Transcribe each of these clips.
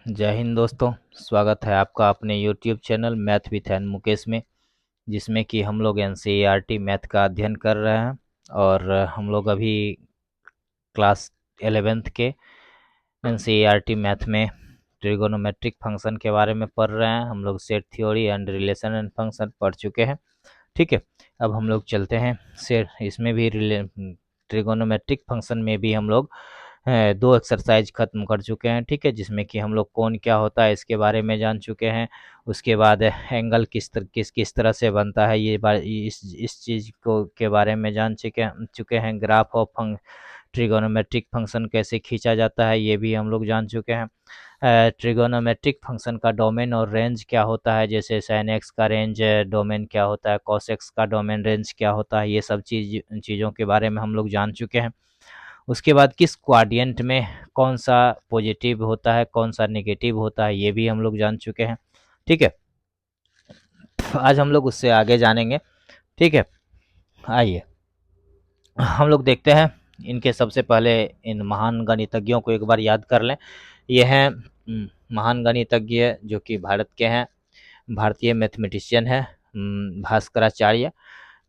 जय हिंद दोस्तों। स्वागत है आपका अपने YouTube channel math with an Mukesh में, जिसमें कि हम लोग NCERT मैथ का अध्ययन कर रहे हैं। और हम लोग अभी क्लास 11th के NCERT मैथ में ट्रिगोनोमेट्रिक फंक्शन के बारे में पढ़ रहे हैं। हम लोग set theory and relation and function पढ़ चुके हैं। ठीक है, अब हम लोग चलते हैं सेट इसमें भी ट्रिगोनोमेट्रिक फंक्शन में भी हम लोग दो एक्सरसाइज खत्म कर चुके हैं। ठीक है, जिसमें कि हम लोग कौन क्या होता है इसके बारे में जान चुके हैं। उसके बाद एंगल किस तरह से बनता है ये इस चीज़ को के बारे में जान चुके हैं। ग्राफ ऑफ ट्रिगोनोमेट्रिक फंक्शन कैसे खींचा जाता है ये भी हम लोग जान चुके हैं। ट्रिगोनोमेट्रिक फंक्शन का डोमेन और रेंज क्या होता है, जैसे साइन एक्स का रेंज डोमेन क्या होता है, कॉस एक्स का डोमेन रेंज क्या होता है, ये सब चीज़ों के बारे में हम लोग जान चुके हैं। उसके बाद किस क्वाड्रेंट में कौन सा पॉजिटिव होता है, कौन सा नेगेटिव होता है, ये भी हम लोग जान चुके हैं। ठीक है, आज हम लोग उससे आगे जानेंगे। ठीक है, आइए हम लोग देखते हैं। इनके सबसे पहले इन महान गणितज्ञों को एक बार याद कर लें। ये हैं महान गणितज्ञ जो कि भारत के हैं, भारतीय मैथमेटिशियन है,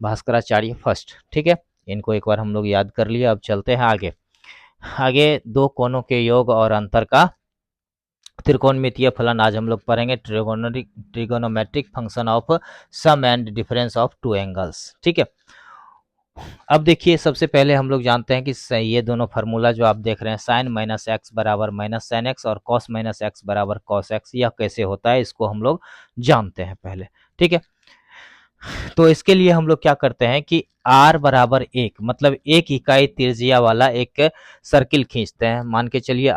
भास्कराचार्य फर्स्ट। ठीक है, इनको एक बार हम लोग याद कर लिए। अब चलते हैं आगे। दो कोनों के योग और अंतर का त्रिकोणमितीय फलन आज हम लोग पढ़ेंगे। Trigonometric function of sum and difference of two angles. ठीक है, अब देखिए सबसे पहले हम लोग जानते हैं कि ये दोनों फार्मूला जो आप देख रहे हैं, साइन माइनस एक्स बराबर माइनस साइन एक्स और कॉस माइनस एक्स बराबर कॉस एक्स, यह कैसे होता है इसको हम लोग जानते हैं पहले। ठीक है, तो इसके लिए हम लोग क्या करते हैं कि r बराबर एक, मतलब एक इकाई त्रिज्या वाला एक सर्किल खींचते हैं। मान के चलिए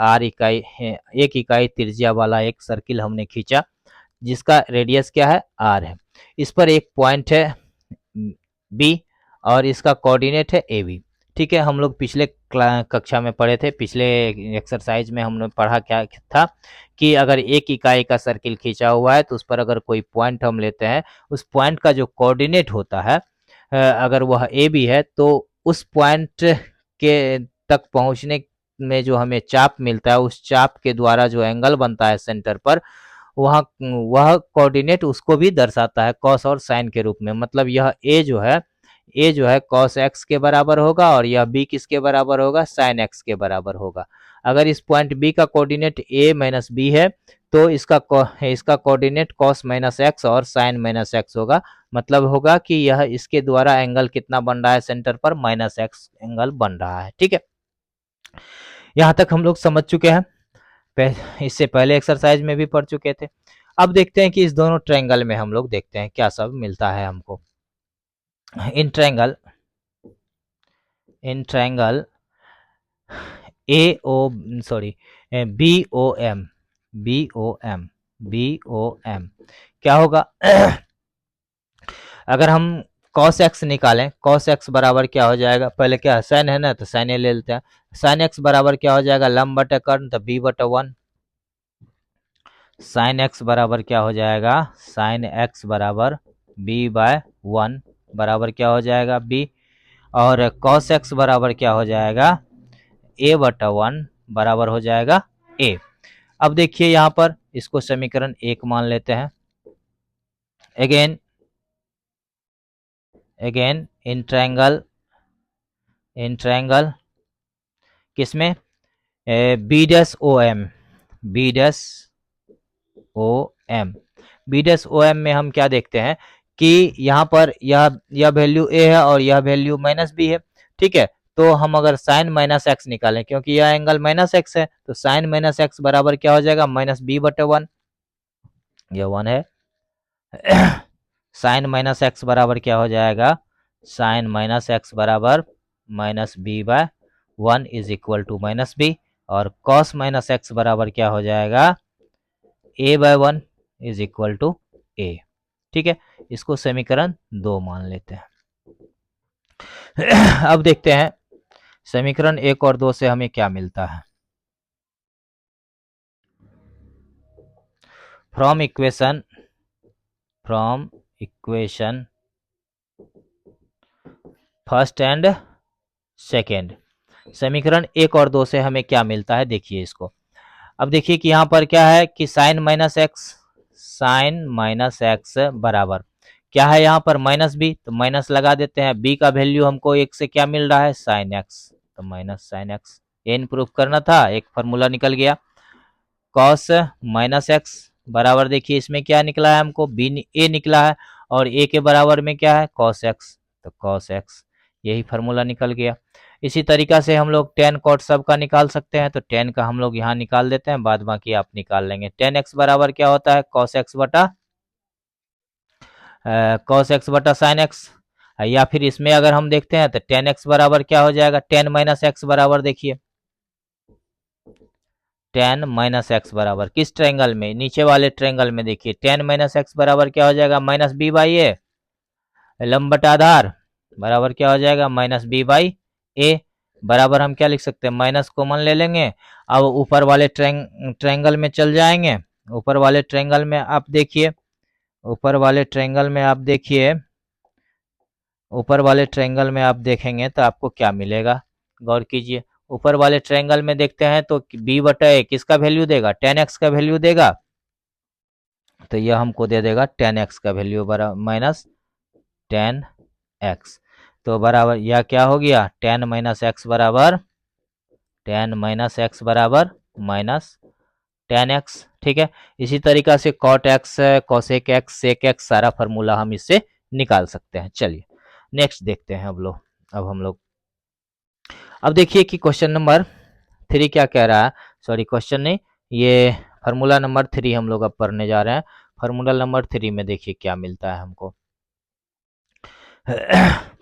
एक इकाई त्रिज्या वाला एक सर्किल हमने खींचा, जिसका रेडियस क्या है, r है। इस पर एक पॉइंट है b और इसका कोऑर्डिनेट है ab। ठीक है, हम लोग पिछले कक्षा में पढ़े थे, पिछले एक्सरसाइज में हमने पढ़ा क्या था कि अगर एक इकाई का सर्किल खींचा हुआ है तो उस पर अगर कोई पॉइंट हम लेते हैं, उस पॉइंट का जो कोऑर्डिनेट होता है, अगर वह ए बी है, तो उस पॉइंट के तक पहुंचने में जो हमें चाप मिलता है, उस चाप के द्वारा जो एंगल बनता है सेंटर पर, वह कोऑर्डिनेट उसको भी दर्शाता है कॉस और साइन के रूप में। मतलब यह ए जो है कॉस एक्स के बराबर होगा और यह बी किसके बराबर होगा, साइन एक्स के बराबर होगा। अगर इस पॉइंट बी का कोऑर्डिनेट ए माइनस बी है तो इसका कोऑर्डिनेट कॉस माइनस एक्स और साइन माइनस एक्स होगा। मतलब होगा कि यह इसके द्वारा एंगल कितना बन रहा है सेंटर पर, माइनस एक्स एंगल बन रहा है। ठीक है, यहाँ तक हम लोग समझ चुके हैं, इससे पहले एक्सरसाइज में भी पढ़ चुके थे। अब देखते हैं कि इस दोनों ट्रायंगल में हम लोग देखते हैं क्या सब मिलता है हमको। In triangle B O M क्या होगा अगर हम cos x निकालें, cos x बराबर क्या हो जाएगा, पहले क्या है साइन है ना, तो साइन ए ले लेते हैं। साइन x बराबर क्या हो जाएगा, लंब बटे कर्ण, तो b बटे 1। साइन x बराबर क्या हो जाएगा, साइन x बराबर b/1 बराबर क्या हो जाएगा, b। और cos x बराबर क्या हो जाएगा, a/1 बराबर हो जाएगा a। अब देखिए यहाँ पर इसको समीकरण 1 मान लेते हैं। अगेन इन ट्रायंगल किसमें, बी डैश ओ एम में हम क्या देखते हैं कि यहाँ पर यह वैल्यू ए है और यह वैल्यू माइनस बी है। ठीक है, तो हम अगर साइन माइनस एक्स निकालें, क्योंकि यह एंगल माइनस एक्स है, तो साइन माइनस एक्स बराबर क्या हो जाएगा, माइनस बी बटे 1। यह 1 है। साइन माइनस एक्स बराबर क्या हो जाएगा, साइन माइनस एक्स बराबर minus b/1 is equal to minus B. और कॉस माइनस एक्स बराबर क्या हो जाएगा, a/1 is equal to a। ठीक है, इसको समीकरण 2 मान लेते हैं। अब देखते हैं समीकरण 1 और 2 से हमें क्या मिलता है। From equation first and second, समीकरण 1 और 2 से हमें क्या मिलता है, देखिए इसको। अब देखिए कि यहाँ पर क्या है कि साइन माइनस एक्स बराबर क्या है, यहाँ पर माइनस बी, तो माइनस लगा देते हैं। बी का वैल्यू हमको एक से क्या मिल रहा है, साइन एक्स, तो माइनस साइन एक्स, ये इम्प्रूव करना था, एक फार्मूला निकल गया। कॉस माइनस एक्स बराबर देखिए इसमें क्या निकला है हमको, बी ए निकला है, और ए के बराबर में क्या है, कॉस एक्स, तो कॉस एक्स, यही फार्मूला निकल गया। इसी तरीका से हम लोग टेन कॉट सब का निकाल सकते हैं, तो टेन का हम लोग यहाँ निकाल देते हैं, बाद बाकी आप निकाल लेंगे। टेन एक्स बराबर क्या होता है, कॉस एक्स बटा साइन एक्स, या फिर इसमें अगर हम देखते हैं तो टेन एक्स बराबर क्या हो जाएगा, टेन माइनस एक्स बराबर देखिए, टेन माइनस एक्स बराबर किस ट्रायंगल में, नीचे वाले ट्रायंगल में देखिए, टेन माइनस एक्स बराबर क्या हो जाएगा, माइनस बी बाई ए, लंब बटा आधार बराबर क्या हो जाएगा, माइनस बी बाई ए, बराबर हम क्या लिख सकते हैं, माइनस कॉमन ले लेंगे। अब ऊपर वाले ट्रायंगल में चल जाएंगे, ऊपर वाले ट्रायंगल में आप देखिए, ऊपर वाले ट्रायंगल में आप देखिए, ऊपर वाले ट्रायंगल में आप देखेंगे तो आपको क्या मिलेगा, गौर कीजिए। ऊपर वाले ट्रायंगल में देखते हैं तो बी बटा ए किसका वैल्यू देगा, टेन एक्स का वैल्यू देगा, तो यह हमको दे देगा टेन एक्स का वैल्यू बराबर माइनस टेन एक्स, तो बराबर यह क्या हो गया, टेन माइनस एक्स बराबर, टेन माइनस एक्स बराबर माइनस टेन एक्स, ठीक है। इसी तरीका से cot x, cosec x, sec x, सारा फार्मूला हम इससे निकाल सकते हैं। चलिए नेक्स्ट देखते हैं अब हम लोग अब देखिए कि क्वेश्चन नंबर 3 क्या कह रहा है, सॉरी क्वेश्चन नहीं, ये फार्मूला नंबर 3 हम लोग अब पढ़ने जा रहे हैं। फार्मूला नंबर 3 में देखिए क्या मिलता है हमको।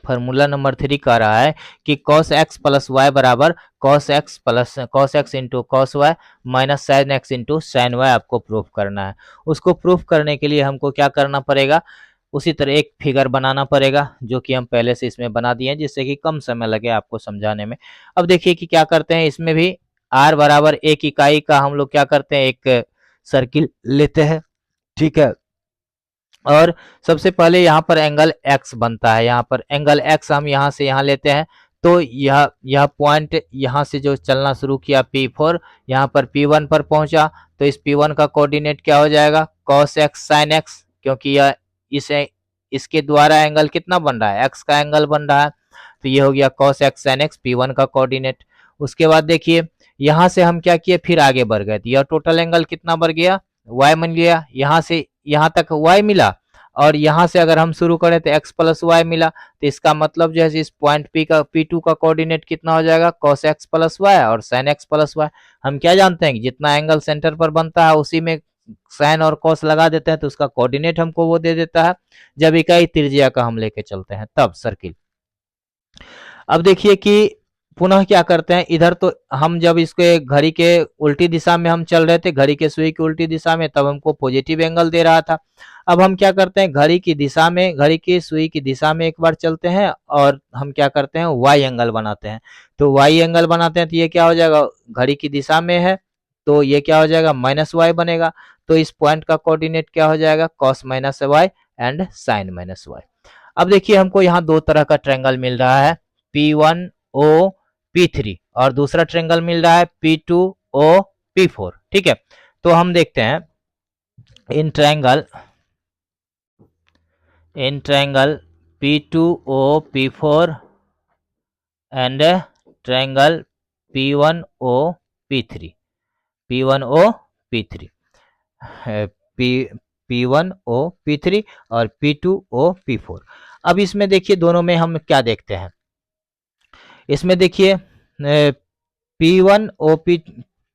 फार्मूला नंबर 3 कह रहा है कि cos x प्लस वाई बराबर cos x into cos y minus sine x into sine y आपको प्रूफ करना है। उसको प्रूफ करने के लिए हमको क्या करना पड़ेगा, उसी तरह एक फिगर बनाना पड़ेगा, जो कि हम पहले से इसमें बना दिए हैं, जिससे कि कम समय लगे आपको समझाने में। अब देखिए कि क्या करते हैं, इसमें भी r बराबर एक इकाई का हम लोग क्या करते हैं, एक सर्किल लेते हैं, ठीक है। और सबसे पहले यहाँ पर एंगल x बनता है, यहाँ पर एंगल x हम यहाँ से यहाँ लेते हैं, तो यह पॉइंट यहाँ से जो चलना शुरू किया P4, यहाँ पर P1 पर पहुंचा, तो इस P1 का कोऑर्डिनेट क्या हो जाएगा, cos x sin x, क्योंकि यह इसके द्वारा एंगल कितना बन रहा है, x का एंगल बन रहा है, तो ये हो गया cos x sin x, P1 का कोऑर्डिनेट। उसके बाद देखिए यहाँ से हम क्या किए, फिर आगे बढ़ गए, तो यह टोटल एंगल कितना बढ़ गया, y मिल गया, यहाँ से यहाँ तक y मिला, और यहाँ से अगर हम शुरू करें तो x प्लस वाई मिला, तो इसका मतलब जो है इस पॉइंट P2 का कोऑर्डिनेट कितना हो जाएगा, cos x प्लस वाई और sin x प्लस वाई। हम क्या जानते हैं कि जितना एंगल सेंटर पर बनता है उसी में साइन और cos लगा देते हैं, तो उसका कोऑर्डिनेट हमको वो दे देता है। जब इकाई त्रिज्या का हम लेके चलते हैं तब सर्किल। अब देखिए कि पुनः क्या करते हैं, इधर तो हम जब इसके घड़ी के उल्टी दिशा में हम चल रहे थे, घड़ी के सुई की उल्टी दिशा में, तब हमको पॉजिटिव एंगल दे रहा था। अब हम क्या करते हैं, घड़ी की दिशा में, घड़ी की सुई की दिशा में एक बार चलते हैं, और हम क्या करते हैं, वाई एंगल बनाते हैं। तो वाई एंगल बनाते हैं तो ये क्या हो जाएगा, घड़ी की दिशा में है, तो ये क्या हो जाएगा, माइनस वाई बनेगा। तो इस पॉइंट का कोऑर्डिनेट क्या हो जाएगा, cos minus y and sine minus y. अब देखिए हमको यहाँ दो तरह का ट्रायंगल मिल रहा है, P1O P3, और दूसरा ट्रायंगल मिल रहा है P2O P4, ठीक है। तो हम देखते हैं in triangle P2O P4 and triangle P1O P3, P1O P3, P1O P3 और P2O P4। अब इसमें देखिए दोनों में हम क्या देखते हैं, इसमें देखिए P1OP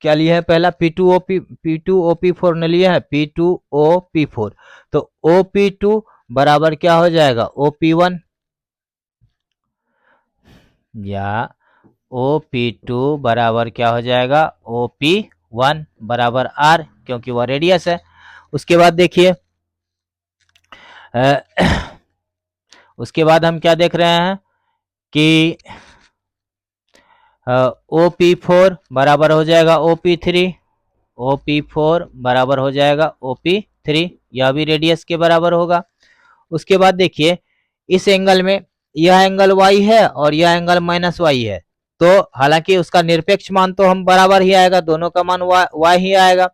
क्या लिया है, पहला P2OP4 ने लिया है P2OP4, तो OP2 बराबर क्या हो जाएगा, OP1, या OP2 बराबर क्या हो जाएगा, OP1 बराबर R, क्योंकि वह रेडियस है। उसके बाद देखिए उसके बाद हम क्या देख रहे हैं कि OP4 बराबर हो जाएगा OP3, OP4 बराबर हो जाएगा OP3, यह भी रेडियस के बराबर होगा। उसके बाद देखिए इस एंगल में यह एंगल y है और यह एंगल माइनस वाई है, तो हालांकि उसका निरपेक्ष मान तो हम बराबर ही आएगा, दोनों का मान y ही आएगा।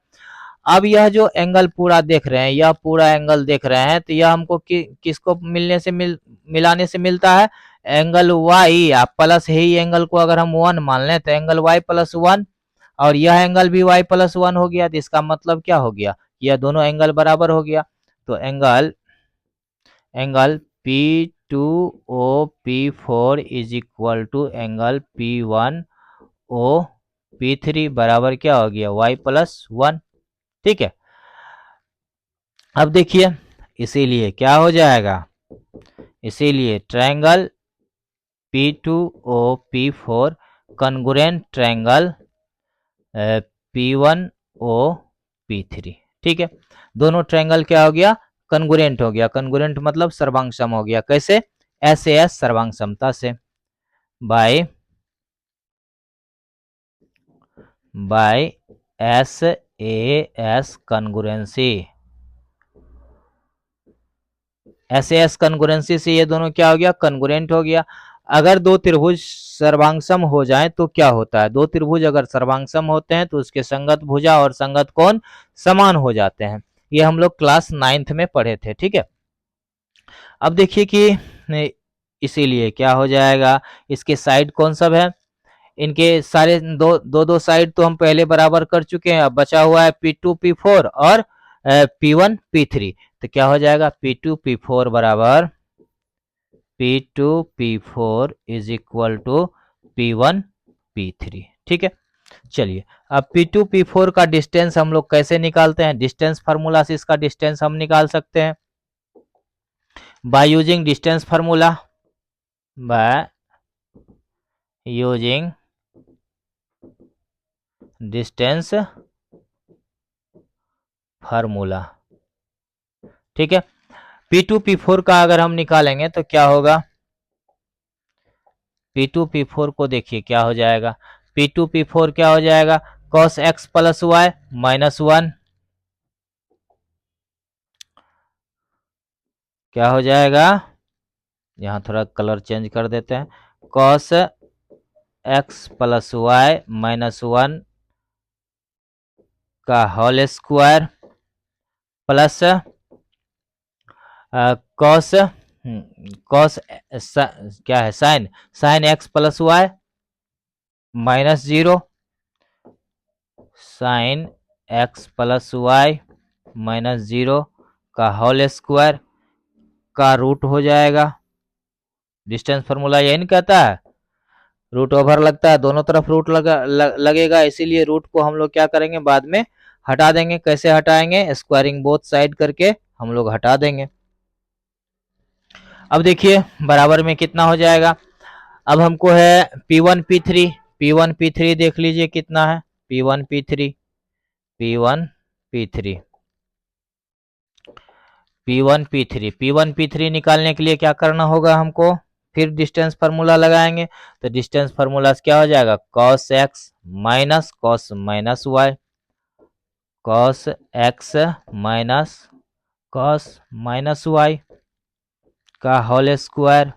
अब यह जो एंगल पूरा देख रहे हैं, यह पूरा एंगल देख रहे हैं, तो यह हमको किसको मिलाने से मिलता है, एंगल y। आप प्लस ही एंगल को अगर हम 1 मान लें तो एंगल y प्लस 1, और यह एंगल भी y प्लस 1 हो गया। तो इसका मतलब क्या हो गया, यह दोनों एंगल बराबर हो गया। तो angle P2OP4 is equal to angle P1OP3 बराबर क्या हो गया, y प्लस 1। ठीक है, अब देखिए, इसीलिए क्या हो जाएगा, इसीलिए triangle P2OP4 congruent triangle P1OP3। ठीक है, दोनों ट्रायंगल क्या हो गया, कॉन्ग्रुएंट हो गया। कॉन्ग्रुएंट मतलब सर्वांगसम हो गया। कैसे, SAS सर्वांगसमता से, by SAS congruency. SAS congruency से ये दोनों क्या हो गया, कॉन्ग्रुएंट हो गया। अगर दो त्रिभुज सर्वांगसम हो जाए तो क्या होता है, दो त्रिभुज अगर सर्वांगसम होते हैं तो उसके संगत भुजा और संगत कोण समान हो जाते हैं। ये हम लोग क्लास 9th में पढ़े थे। ठीक है, अब देखिए कि इसीलिए क्या हो जाएगा, इसके साइड कौन सब है, इनके सारे दो साइड तो हम पहले बराबर कर चुके हैं। अब बचा हुआ है P2 P4 और P1 P3। तो क्या हो जाएगा, P2 P4 बराबर P2 P4 is equal to P1 P3। ठीक है, चलिए अब P2 P4 का डिस्टेंस हम लोग कैसे निकालते हैं, डिस्टेंस फार्मूला से इसका डिस्टेंस हम निकाल सकते हैं by using distance formula, by using distance formula. ठीक है, P2 P4 का अगर हम निकालेंगे तो क्या होगा, P2 P4 को देखिए क्या हो जाएगा, P2 P4 क्या हो जाएगा, cos x plus y minus 1, क्या हो जाएगा, यहाँ थोड़ा कलर चेंज कर देते हैं, cos x plus y minus 1 का whole square plus cos cos क्या है, sine x plus y minus 0, sine x plus y minus 0 का होल स्क्वायर का रूट हो जाएगा। डिस्टेंस फार्मूला यही नहीं कहता है, रूट ओवर लगता है, दोनों तरफ रूट लगेगा, इसीलिए रूट को हम लोग क्या करेंगे, बाद में हटा देंगे। कैसे हटाएंगे, स्क्वायरिंग बोथ साइड करके हम लोग हटा देंगे। अब देखिए बराबर में कितना हो जाएगा, अब हमको है P1 P3, P1 P3 देख लीजिए कितना है, P1 P3 P1 P3 P1 P3 P1 P3 निकालने के लिए क्या करना होगा हमको, फिर डिस्टेंस फार्मूला लगाएंगे। तो डिस्टेंस फार्मूला क्या हो जाएगा, cos x minus cos minus y, cos x minus cos minus y का होल स्क्वायर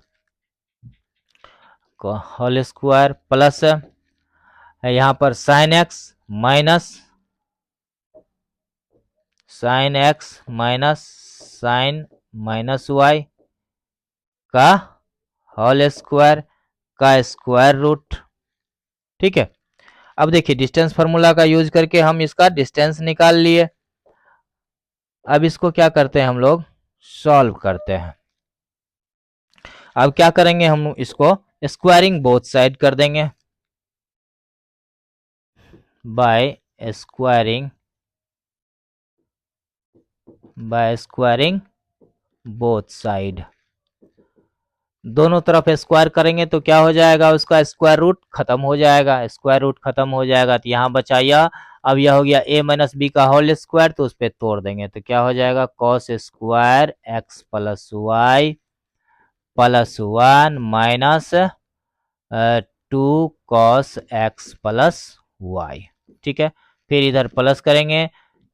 प्लस यहाँ पर sine x minus sine minus y का होल स्क्वायर का स्क्वायर रूट। ठीक है, अब देखिए डिस्टेंस फार्मूला का यूज करके हम इसका डिस्टेंस निकाल लिए। अब इसको क्या करते हैं, हम लोग सॉल्व करते हैं। अब क्या करेंगे, हम इसको स्क्वायरिंग बोथ साइड कर देंगे बाय स्क्वायरिंग बोथ साइड। दोनों तरफ स्क्वायर करेंगे तो क्या हो जाएगा, उसका स्क्वायर रूट खत्म हो जाएगा, स्क्वायर रूट खत्म हो जाएगा तो यहाँ बचा यह। अब यह हो गया a माइनस बी का होल स्क्वायर, तो उस पर तोड़ देंगे तो क्या हो जाएगा, cos square x plus y plus 1 minus 2 cos x plus y. ठीक है, फिर इधर प्लस करेंगे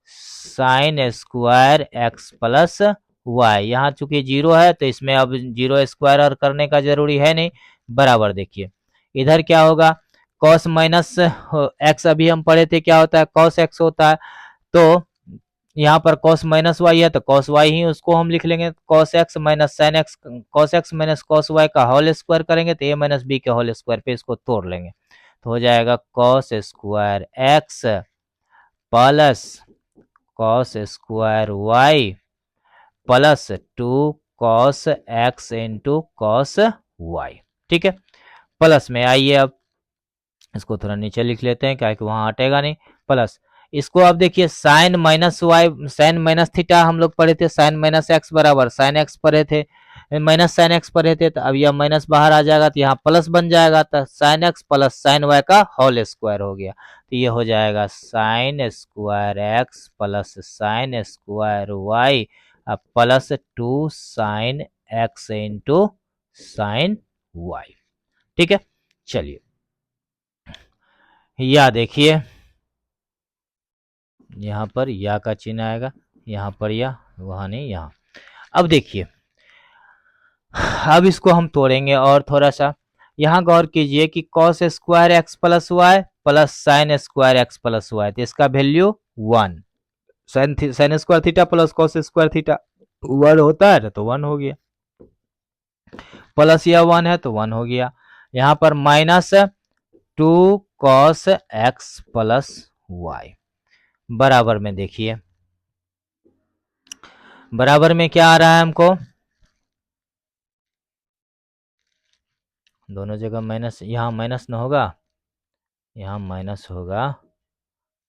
sine square x plus y, यहाँ चूंकि जीरो है तो इसमें अब जीरो स्क्वायर और करने का जरूरी है नहीं, बराबर देखिए इधर क्या होगा, कॉस माइनस एक्स अभी हम पढ़े थे क्या होता है, कॉस एक्स होता है। तो यहाँ पर cos माइनस वाई है तो cos वाई ही उसको हम लिख लेंगे, cos x minus sine x, cos x minus cos y का होल स्क्वायर करेंगे तो a माइनस बी के होल स्क्वायर पे इसको तोड़ लेंगे तो हो जाएगा cos square x plus cos square y plus 2 cos x into cos y. ठीक है, प्लस में आइए अब इसको थोड़ा नीचे लिख लेते हैं क्या कि वहां हटेगा नहीं, प्लस इसको अब देखिए sine minus y, sine minus theta हम लोग पढ़े थे, साइन माइनस एक्स बराबर साइन एक्स पढ़े थे, माइनस साइन एक्स पढ़े थे, तो अब यह माइनस बाहर आ जाएगा तो यहाँ प्लस बन जाएगा, तो sine x plus sine y का होल स्क्वायर हो गया, तो ये हो जाएगा sine square x plus sine square y plus 2 sine x into sine y. ठीक है, चलिए या देखिए यहाँ पर या का चिन्ह आएगा, यहाँ पर या, वहां नहीं यहाँ। अब देखिए अब इसको हम तोड़ेंगे और थोड़ा सा यहाँ गौर कीजिए कि cos square x plus y plus sine square x plus y, तो इसका value 1, sine square theta plus cos square theta 1 होता है तो 1 हो गया, प्लस या 1 है तो 1 हो गया। यहाँ पर minus 2 cos x plus y बराबर में देखिए, बराबर में क्या आ रहा है हमको, दोनों जगह माइनस, यहाँ माइनस न होगा, यहाँ माइनस होगा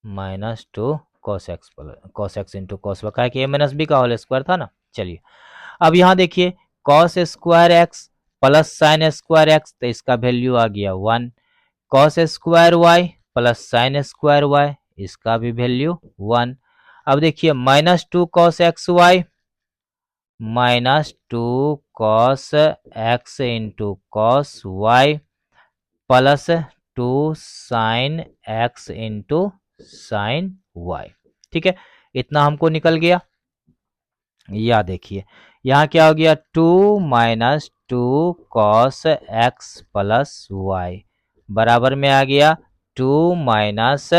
minus 2 cos x into cos y, कि ए माइनस बी का होल स्क्वायर था ना। चलिए अब यहाँ देखिए cos square x plus sine square x, तो इसका वैल्यू आ गया 1, cos square y plus sine square y, इसका भी वैल्यू 1। अब देखिए minus 2 cos x y minus 2 cos x into cos y plus 2 sine x into sine y. ठीक है, इतना हमको निकल गया। या देखिए यहाँ क्या हो गया, 2 minus 2 cos x plus y बराबर में आ गया 2 minus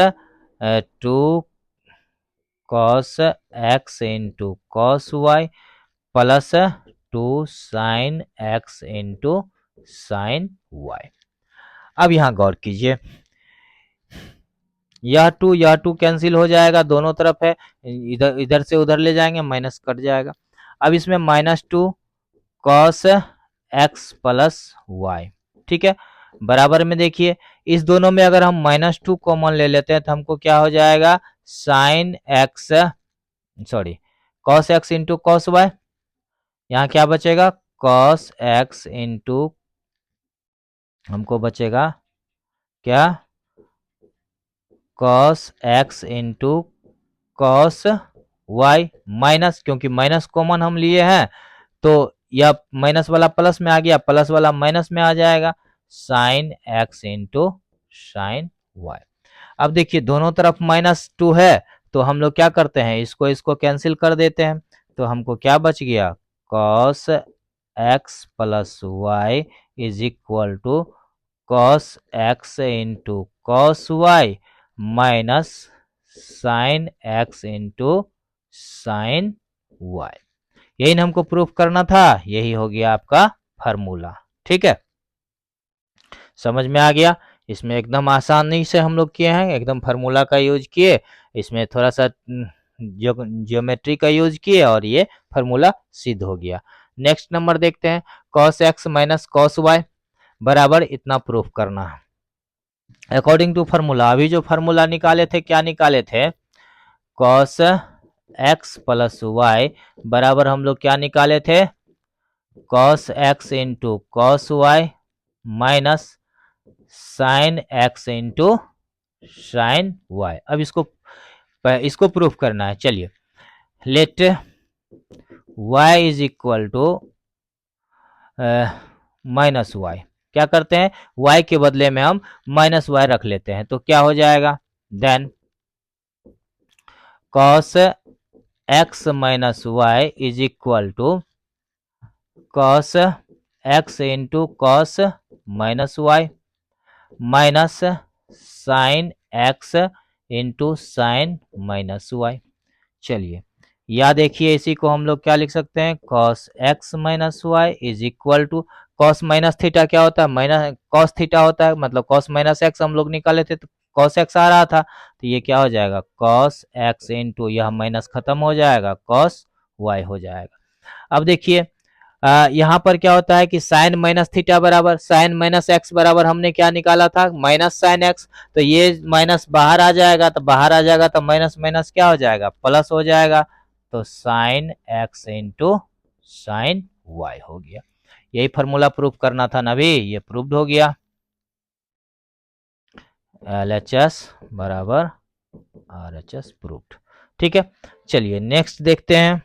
2 cos x into cos y plus 2 sine x into sine y. अब यहाँ गौर कीजिए यह टू कैंसिल हो जाएगा, दोनों तरफ है, इधर इधर से उधर ले जाएंगे माइनस कट जाएगा। अब इसमें minus 2 cos x plus y, ठीक है, बराबर में देखिए इस दोनों में अगर हम माइनस 2 कॉमन ले लेते हैं तो हमको क्या हो जाएगा, sine x sorry cos x into cos y, यहाँ क्या बचेगा कॉस एक्स इंटू, हमको बचेगा क्या cos x into cos y minus, क्योंकि माइनस कॉमन हम लिए हैं तो यह माइनस वाला प्लस में आ गया, प्लस वाला माइनस में आ जाएगा, sine x into sine y. अब देखिए दोनों तरफ माइनस 2 है तो हम लोग क्या करते हैं, इसको इसको कैंसिल कर देते हैं, तो हमको क्या बच गया cos x plus y is equal to cos x into cos y minus sine x into sine y. यही ना हमको प्रूफ करना था, यही हो गया आपका फार्मूला। ठीक है, समझ में आ गया, इसमें एकदम आसानी से हम लोग किए हैं, एकदम फार्मूला का यूज किए, इसमें थोड़ा सा जियोमेट्री का यूज किए और ये फार्मूला सिद्ध हो गया। नेक्स्ट नंबर देखते हैं, cos x minus cos y बराबर इतना प्रूफ करना है अकॉर्डिंग टू फार्मूला। अभी जो फार्मूला निकाले थे क्या निकाले थे, कॉस एक्स प्लस वाई बराबर हम लोग क्या निकाले थे, cos x into cos y minus sine x into sine y. अब इसको प्रूफ करना है, चलिए let y is equal to minus y, क्या करते हैं y के बदले में हम माइनस वाई रख लेते हैं, तो क्या हो जाएगा then cos x minus y is equal to cos x into cos minus y minus sine x into sine minus y. चलिए या देखिए इसी को हम लोग क्या लिख सकते हैं, cos x minus y is equal to cos minus theta क्या होता है, माइनस कॉस थीटा होता है, मतलब कॉस माइनस एक्स हम लोग निकाले थे तो कॉस एक्स आ रहा था, तो ये क्या हो जाएगा कॉस एक्स इंटू यह माइनस खत्म हो जाएगा कॉस वाई हो जाएगा। अब देखिए यहाँ पर क्या होता है कि साइन माइनस थीटा बराबर साइन माइनस एक्स बराबर हमने क्या निकाला था माइनस साइन एक्स, तो ये माइनस बाहर आ जाएगा, तो बाहर आ जाएगा तो माइनस माइनस क्या हो जाएगा प्लस हो जाएगा, तो sine x into sine y हो गया। यही फॉर्मूला प्रूफ करना था ना, भी ये प्रूव्ड हो गया। LHS बराबर RHS प्रूव्ड। ठीक है, चलिए नेक्स्ट देखते हैं।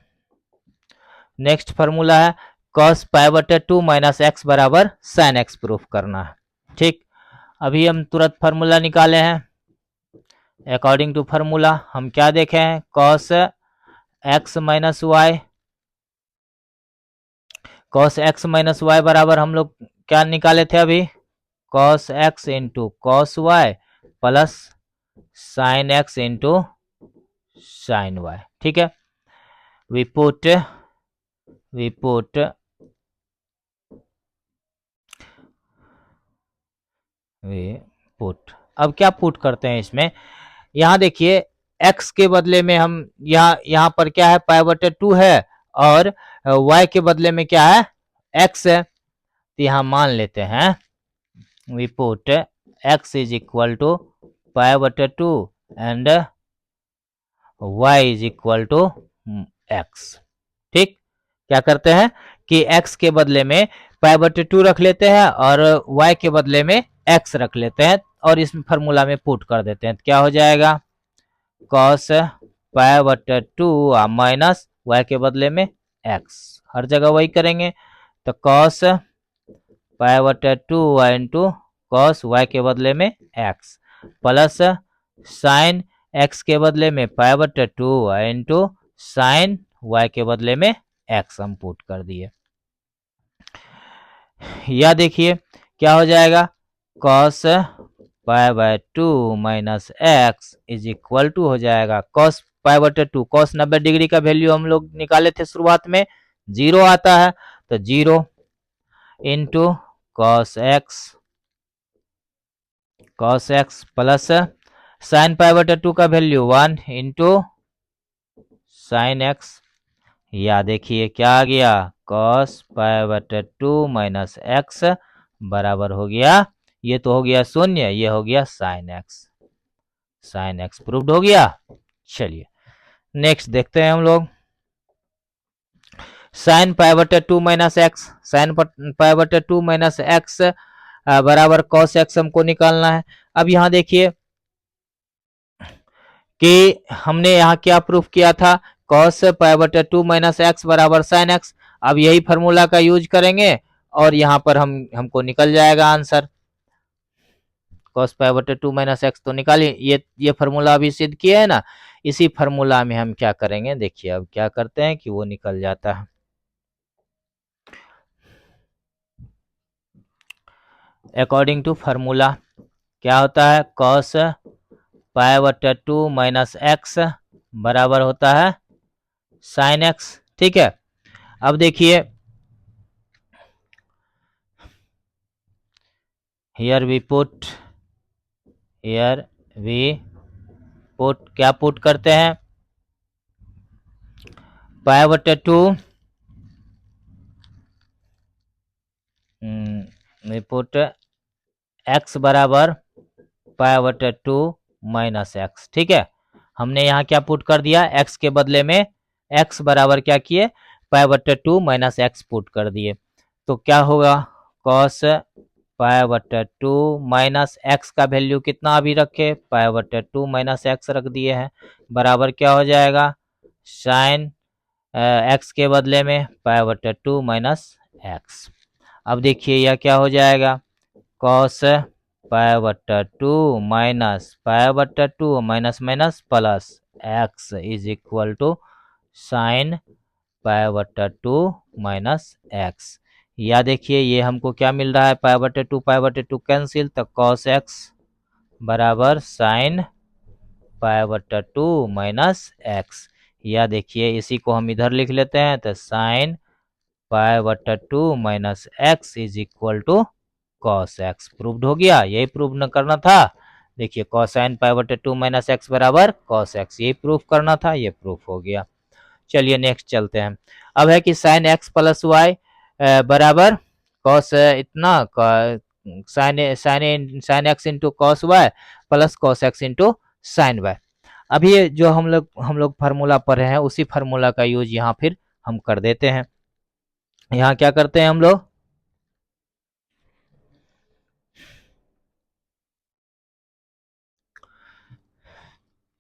नेक्स्ट फॉर्मूला है cos पाई बटे 2 माइनस एक्स बराबर साइन एक्स प्रूफ करना है। ठीक, अभी हम तुरंत फॉर्मूला निकाले हैं। अकॉर्डिंग टू फॉर्मूला हम क्या देखे हैं, cos x minus y, cos x minus y बराबर हम लोग क्या निकाले थे अभी, cos x into cos y plus sine x into sine y. ठीक है, वी पुट पुट अब क्या पुट करते हैं इसमें, यहाँ देखिए x के बदले में हम यहाँ पर क्या है पाई बटे 2 है और y के बदले में क्या है x है, तो यहाँ मान लेते हैं we put x is equal to pi बटे 2 and y is equal to x। ठीक, क्या करते हैं कि x के बदले में पाई बटे 2 रख लेते हैं और y के बदले में x रख लेते हैं और इस फॉर्मूला में पुट कर देते हैं, तो क्या हो जाएगा cos पाई बटे 2 माइनस y के बदले में x, हर जगह वही करेंगे, तो cos पाई बटे 2 इंटू कॉस y के बदले में x प्लस साइन x के बदले में पाई बटे 2 इंटू साइन y के बदले में x हम पुट कर दिए। या देखिए क्या हो जाएगा cos pi by 2 minus x is equal to हो जाएगा cos पाई बटे 2, cos 90 डिग्री का वैल्यू हम लोग निकाले थे शुरुआत में 0 आता है, तो 0 into cos x plus sign pi बटे 2 का वैल्यू 1 इंटू साइन एक्स, या देखिए क्या आ गया cos पाई बटे 2 माइनस एक्स बराबर हो गया, ये तो हो गया शून्य, ये हो गया साइन एक्स प्रूव्ड हो गया। चलिए नेक्स्ट देखते हैं हम लोग, साइन पाई बटे 2 माइनस एक्स, साइन पाई बटे 2 माइनस एक्स बराबर cos एक्स हमको निकालना है। अब यहाँ देखिए कि हमने यहाँ क्या प्रूफ किया था cos पाई बटे 2 माइनस एक्स बराबर साइन एक्स, अब यही फॉर्मूला का यूज करेंगे और यहाँ पर हमको निकल जाएगा आंसर, cos पाई बटे 2 माइनस एक्स तो निकालिए, ये फॉर्मूला अभी सिद्ध किया है ना, इसी फॉर्मूला में हम क्या करेंगे देखिए, अब क्या करते हैं कि वो निकल जाता है। अकॉर्डिंग टू फॉर्मूला क्या होता है cos पाई बटे 2 माइनस एक्स बराबर होता है साइन एक्स। ठीक है, अब देखिए हियर वी पुट क्या पुट करते हैं पाई बटे 2 वी पुट x बराबर पाई बटे 2 माइनस एक्स। ठीक है, हमने यहाँ क्या पुट कर दिया x के बदले में x बराबर क्या किए पाई बटे 2 माइनस एक्स पुट कर दिए, तो क्या होगा cos पाई बटे 2 माइनस एक्स का वैल्यू कितना अभी रखे पाई बटे 2 माइनस एक्स रख दिए हैं, बराबर क्या हो जाएगा साइन एक्स के बदले में पाई बटे 2 माइनस एक्स। अब देखिए यह क्या हो जाएगा cos पाई बटा 2 माइनस पाई बटा 2 minus minus plus x is equal to sine pi बटा 2 माइनस एक्स, या देखिए ये हमको क्या मिल रहा है, पाई/2 कैंसिल, तो कॉस एक्स बराबर साइन पाई/2 माइनस एक्स। या देखिए इसी को हम इधर लिख लेते हैं, तो साइन पाई/2 minus x is equal to cos x. Proved हो गया, यही प्रूव न करना था। देखिए कॉसाइन पाई/2 माइनस एक्स बराबर कॉस एक्स, यही प्रूफ करना था, ये प्रूफ हो गया। चलिए नेक्स्ट चलते हैं। अब है कि साइन एक्स प्लस वाई बराबर कॉस इतना sine x into cos y plus cos x into sine y. अब ये जो हम लोग फार्मूला पढ़े हैं उसी फार्मूला का यूज यहाँ फिर हम कर देते हैं। यहाँ क्या करते हैं हम लोग,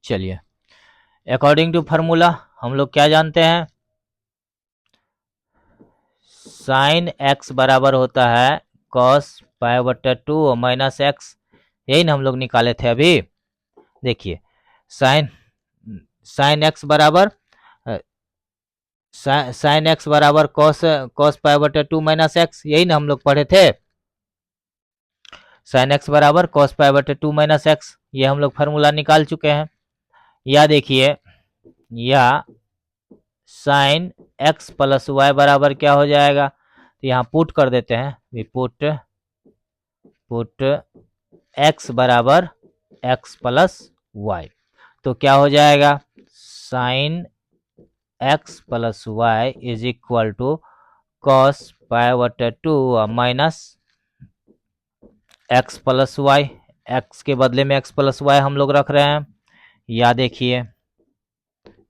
चलिए अकॉर्डिंग टू फार्मूला हम लोग क्या जानते हैं, साइन एक्स बराबर होता है कॉस पाई/2 और माइनस एक्स, यही ना हम लोग निकाले थे अभी। देखिए साइन साइन एक्स बराबर साइन एक्स बराबर कॉस कॉस पाई/2 माइनस एक्स, यही ना हम लोग पढ़े थे। साइन एक्स बराबर कॉस पाई/2 माइनस एक्स, ये हम लोग फार्मूला निकाल चुके हैं। या देखिए या साइन एक्स प्लस वाई बराबर क्या हो जाएगा, तो यहाँ पुट कर देते हैं, वी पुट एक्स बराबर एक्स प्लस वाई, तो क्या हो जाएगा, sine x plus y is equal to cos पाई/2 minus x plus y, x के बदले में एक्स प्लस वाई हम लोग रख रहे हैं। या देखिए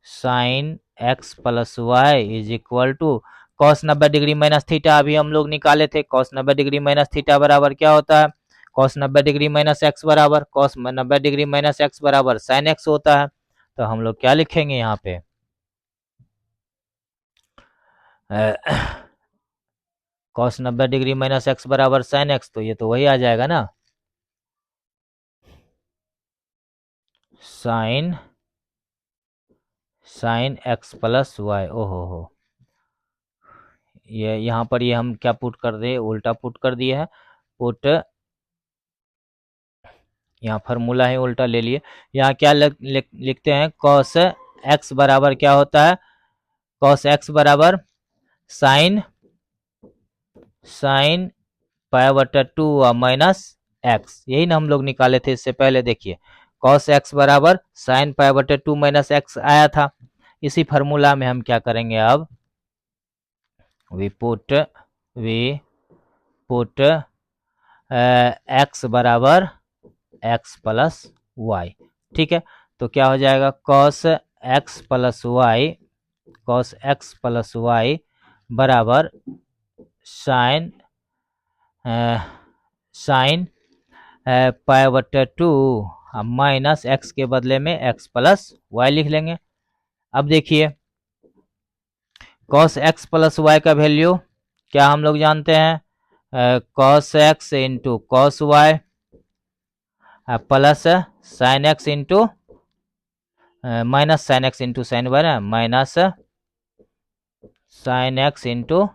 sine x plus y is equal to cos 90 degree minus theta, अभी हम लोग निकाले थे, कॉस 90 डिग्री माइनस थीटा बराबर क्या होता है, कॉस 90 डिग्री माइनस एक्स बराबर कॉस 90 डिग्री माइनस एक्स बराबर साइन एक्स होता है। तो हम लोग क्या लिखेंगे यहाँ पे, कॉस 90 डिग्री माइनस एक्स बराबर साइन एक्स, तो ये तो वही आ जाएगा ना, साइन एक्स प्लस वाई। ओहो हो, ये यहाँ पर ये हम क्या पुट कर दिए, उल्टा पुट कर दिए है, पुट यहाँ फार्मूला है उल्टा ले लिए। यहाँ क्या लिखते हैं, कॉस एक्स बराबर क्या होता है, कॉस एक्स बराबर साइन साइन पाई/2 माइनस एक्स, यही ना हम लोग निकाले थे इससे पहले। देखिए कॉस एक्स बराबर साइन पाई/2 माइनस एक्स आया था, इसी फार्मूला में हम क्या करेंगे अब, वी पुट एक्स बराबर एक्स प्लस वाई। ठीक है, तो क्या हो जाएगा, कॉस एक्स प्लस वाई बराबर साइन साइन पाई/2 माइनस एक्स के बदले में एक्स प्लस वाई लिख लेंगे। अब देखिए कॉस एक्स प्लस वाई का वैल्यू क्या हम लोग जानते हैं, cos x into cos y plus sine x into minus sine x into sine y ना, minus sine x into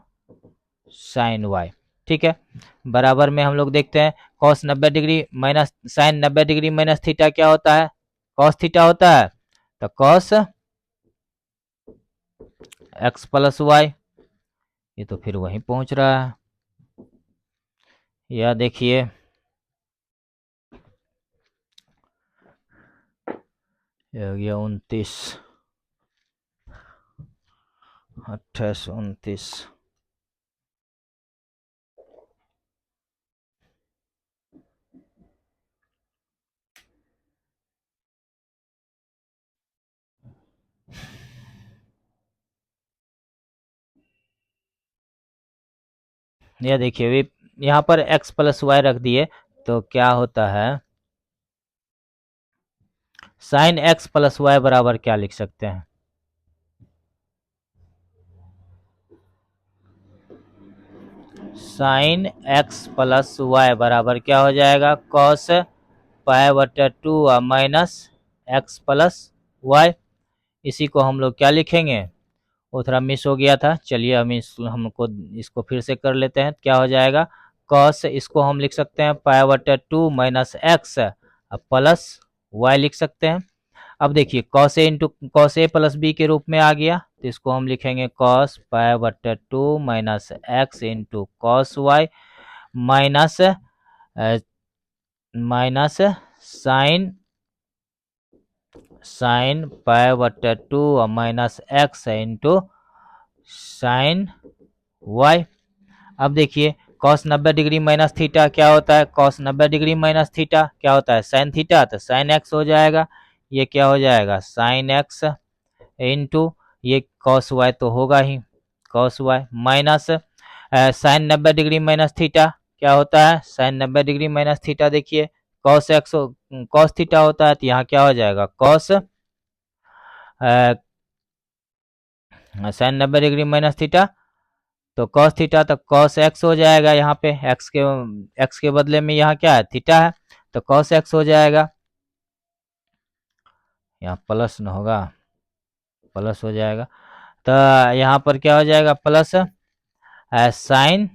sine y. ठीक है, बराबर में हम लोग देखते हैं cos 90 degree minus sine 90 degree minus theta क्या होता है, कॉस थीटा होता है, तो कॉस एक्स प्लस वाई, ये तो फिर वहीं पहुंच रहा है। या देखिए ये 29 28 29, यह देखिए वे यहाँ पर x प्लस वाई रख दिए, तो क्या होता है, साइन एक्स प्लस वाई बराबर क्या लिख सकते हैं, साइन एक्स प्लस वाई बराबर क्या हो जाएगा, कॉस पाई/2 माइनस एक्स प्लस वाई। इसी को हम लोग क्या लिखेंगे, वो थोड़ा मिस हो गया था। चलिए हमको इसको फिर से कर लेते हैं। क्या हो जाएगा, कॉस, इसको हम लिख सकते हैं पाई बटे 2 माइनस एक्स प्लस वाई लिख सकते हैं। अब देखिए cos A into cos A plus B के रूप में आ गया, तो इसको हम लिखेंगे कॉस पाई बटे 2 minus x into cos y minus minus sine sine pi बटे 2 और minus x into sine y. अब देखिए cos 90 डिग्री माइनस थीटा क्या होता है, cos 90 डिग्री माइनस थीटा क्या होता है, साइन थीटा, तो साइन एक्स हो जाएगा। ये क्या हो जाएगा, साइन एक्स इंटू ये cos वाई तो होगा ही, cos y minus sine 90 degree minus theta क्या होता है, साइन 90 डिग्री माइनस थीटा देखिए cos एक्स cos थीटा होता है, तो यहाँ क्या हो जाएगा cos sine 90 degree minus theta, तो cos थीटा तो cos x हो जाएगा। यहाँ पे x के बदले में यहाँ क्या है, थीटा है, तो cos x हो जाएगा। यहाँ प्लस न होगा, प्लस हो जाएगा, तो यहाँ पर क्या हो जाएगा प्लस साइन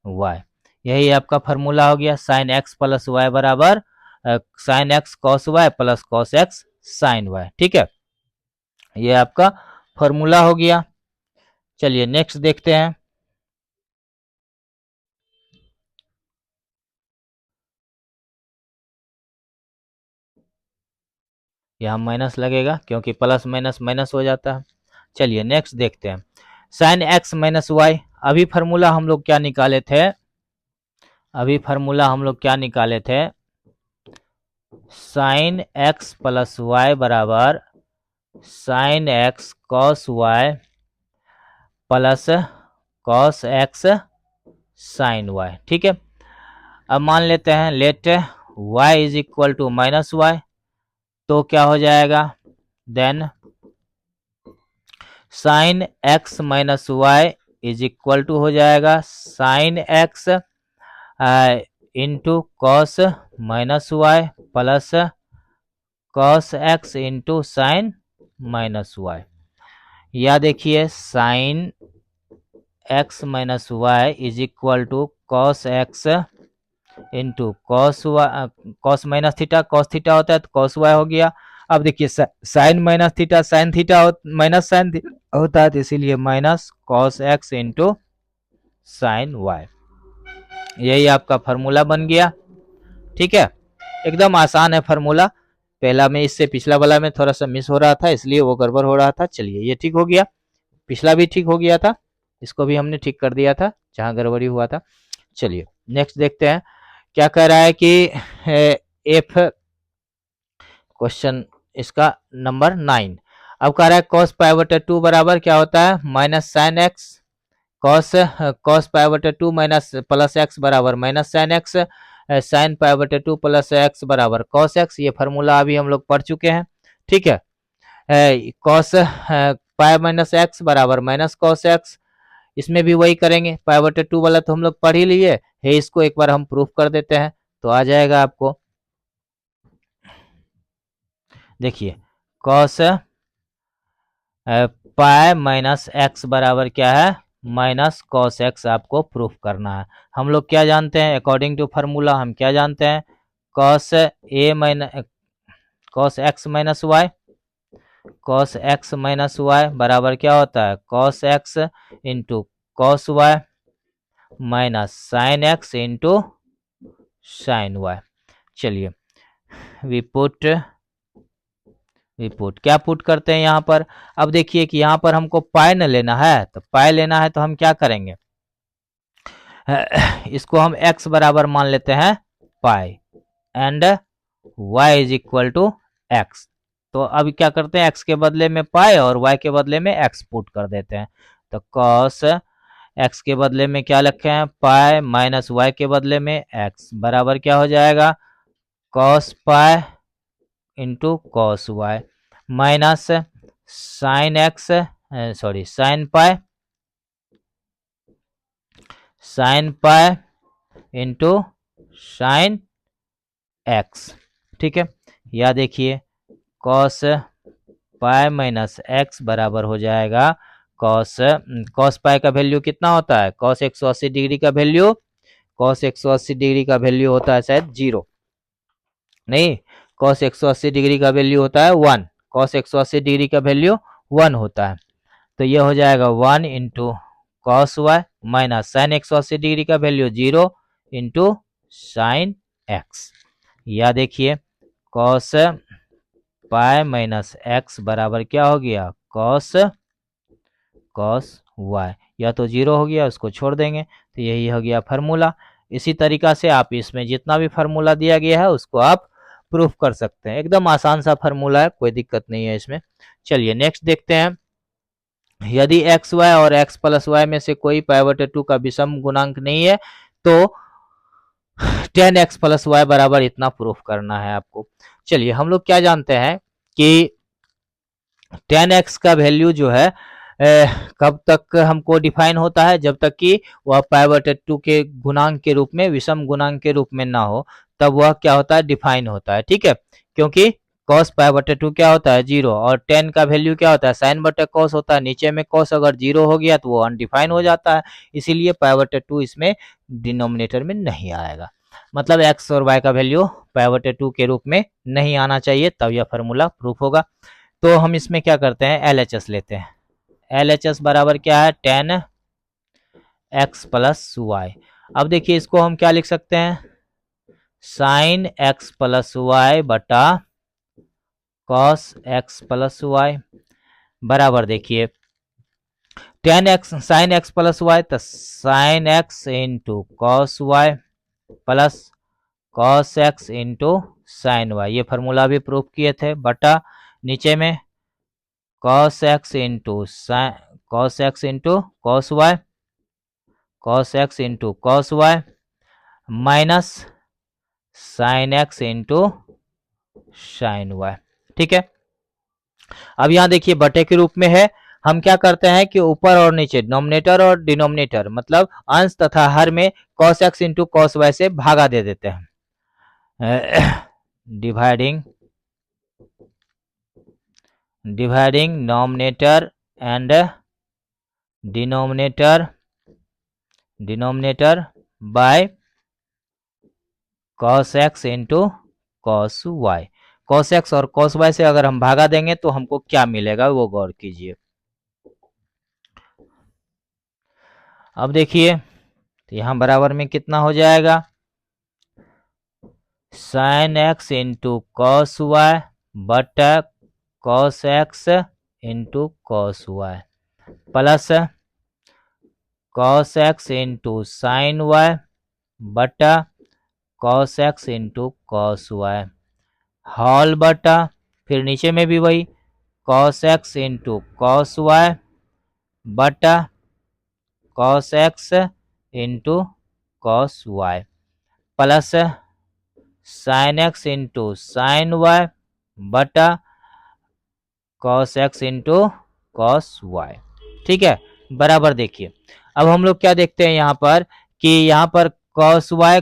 y। यही आपका फॉर्मूला हो गया, साइन x प्लस वाई बराबर sine x cos y plus cos x sine y. ठीक है, ये आपका फॉर्मूला हो गया। चलिए नेक्स्ट देखते हैं। यहाँ माइनस लगेगा क्योंकि प्लस माइनस माइनस हो जाता है। चलिए नेक्स्ट देखते हैं, साइन एक्स माइनस वाई। अभी फार्मूला हम लोग क्या निकाले थे, साइन एक्स प्लस वाई बराबर sine x cos y plus cos x sine y. ठीक है, अब मान लेते हैं let y is equal to minus y, तो क्या हो जाएगा, then sine x minus y is equal to हो जाएगा sine x into cos minus y plus cos x into sine minus y. या देखिए sine x minus y is equal to cos x into cos minus theta, cos theta होता है तो cos y हो गया। अब देखिए sine minus theta sine theta minus sine होता है, तो इसीलिए minus cos x into sine y. यही आपका फार्मूला बन गया। ठीक है, एकदम आसान है फार्मूला। पहला में इससे पिछला वाला में थोड़ा सा मिस हो रहा था, इसलिए वो गड़बड़ हो रहा था। चलिए ये ठीक हो गया, पिछला भी ठीक हो गया था, इसको भी हमने ठीक कर दिया था जहां गड़बड़ी हुआ था। चलिए नेक्स्ट देखते हैं, क्या कह रहा है कि एफ क्वेश्चन इसका नंबर 9। अब कह रहा है cos पाई बटे 2 बराबर क्या होता है, माइनस साइन एक्स, cos पाई बटे 2 माइनस प्लस एक्स बराबर minus sine x, sign pi बटे 2 प्लस एक्स बराबर cos एक्स। ये फार्मूला अभी हम लोग पढ़ चुके हैं। ठीक है, cos पाई माइनस एक्स बराबर माइनस cos एक्स, इसमें भी वही करेंगे, पाई बटे 2 वाला तो हम लोग पढ़ ही लिए है, इसको एक बार हम प्रूफ कर देते हैं तो आ जाएगा आपको। देखिए cos पाई माइनस एक्स बराबर क्या है, माइनस कॉस एक्स आपको प्रूफ करना है। हम लोग क्या जानते हैं, अकॉर्डिंग टू फार्मूला हम क्या जानते हैं, cos a minus cos x minus y, cos x minus y बराबर क्या होता है, cos x into cos y minus sine x into sine y. चलिए वी पुट क्या पुट करते हैं यहाँ पर। अब देखिए कि यहाँ पर हमको पाई न लेना है, तो पाई लेना है तो हम क्या करेंगे, इसको हम x बराबर मान लेते हैं pi and y is equal to x. तो अब क्या करते हैं, x के बदले में पाई और y के बदले में x पुट कर देते हैं। तो cos x के बदले में क्या लिखे हैं, पाई माइनस y के बदले में x बराबर क्या हो जाएगा, cos pi into cos y minus sine x sorry sine pi into sine x. ठीक है, या देखिए cos पाई माइनस एक्स बराबर हो जाएगा कॉस कॉस पाई का वैल्यू कितना होता है, कॉस 180 डिग्री का वैल्यू, कॉस 180 डिग्री का वैल्यू होता है शायद 0, नहीं, कॉस 180 डिग्री का वैल्यू होता है 1, कॉस 180 डिग्री का वैल्यू 1 होता है। तो ये हो जाएगा 1 into cos y minus sine 180 degree का वैल्यू 0 इंटू साइन एक्स। या देखिए कॉस पाई माइनस एक्स बराबर क्या हो गया, कॉस वाई, या तो 0 हो गया उसको छोड़ देंगे, तो यही हो गया फार्मूला। इसी तरीका से आप इसमें जितना भी फार्मूला दिया गया है उसको आप प्रूफ कर सकते हैं। एकदम आसान सा फार्मूला है, कोई दिक्कत नहीं है इसमें। चलिए नेक्स्ट देखते हैं। यदि एक्स वाई और एक्स प्लस वाई में से कोई पाई/2 का विषम गुणांक नहीं है तो 10x प्लस वाई बराबर इतना प्रूफ करना है आपको। चलिए हम लोग क्या जानते हैं कि 10x का वैल्यू जो है कब तक हमको डिफाइन होता है, जब तक कि वह पाई/2 के गुणांक के रूप में, विषम गुणांक के रूप में ना हो, तब वह क्या होता है, डिफाइन होता है। ठीक है, क्योंकि cos पाई/2 क्या होता है 0, और 10 का वैल्यू क्या होता है साइन बटे कॉस होता है। नीचे में cos अगर 0 हो गया तो वो अनडिफाइन हो जाता है, इसीलिए पाई/2 इसमें डिनोमिनेटर में नहीं आएगा। मतलब x और y का वैल्यू पाई/2 के रूप में नहीं आना चाहिए, तब यह फार्मूला प्रूफ होगा। तो हम इसमें क्या करते हैं, LHS लेते हैं। LHS बराबर क्या है 10x प्लस वाई। अब देखिए इसको हम क्या लिख सकते हैं, साइन x प्लस वाई बटा कॉस x प्लस वाई बराबर देखिए 10x sine x plus y, तो sine x into cos y plus cos x into sine y, ये फार्मूला भी प्रूफ किए थे, बटा नीचे में cos x into cos x into cos y, cos x into cos y minus sine x into sine y. ठीक है, अब यहाँ देखिए बटे के रूप में है, हम क्या करते हैं कि ऊपर और नीचे डिनोमिनेटर और डिनोमिनेटर मतलब अंश तथा हर में cos x into cos y से भागा दे देते हैं। Dividing nominator and denominator by cos x into cos y. cos x और cos y से अगर हम भागा देंगे तो हमको क्या मिलेगा वो गौर कीजिए। अब देखिए तो यहाँ बराबर में कितना हो जाएगा, sine x into cos y बटा cos x into cos y plus cos x into sine y बटा cos x into cos y whole बटा फिर नीचे में भी वही cos x into cos y बटा cos x into cos y plus sine x into sine y बटा cos x into cos y. ठीक है, बराबर देखिए अब हम लोग क्या देखते हैं यहाँ पर कि यहाँ पर cos y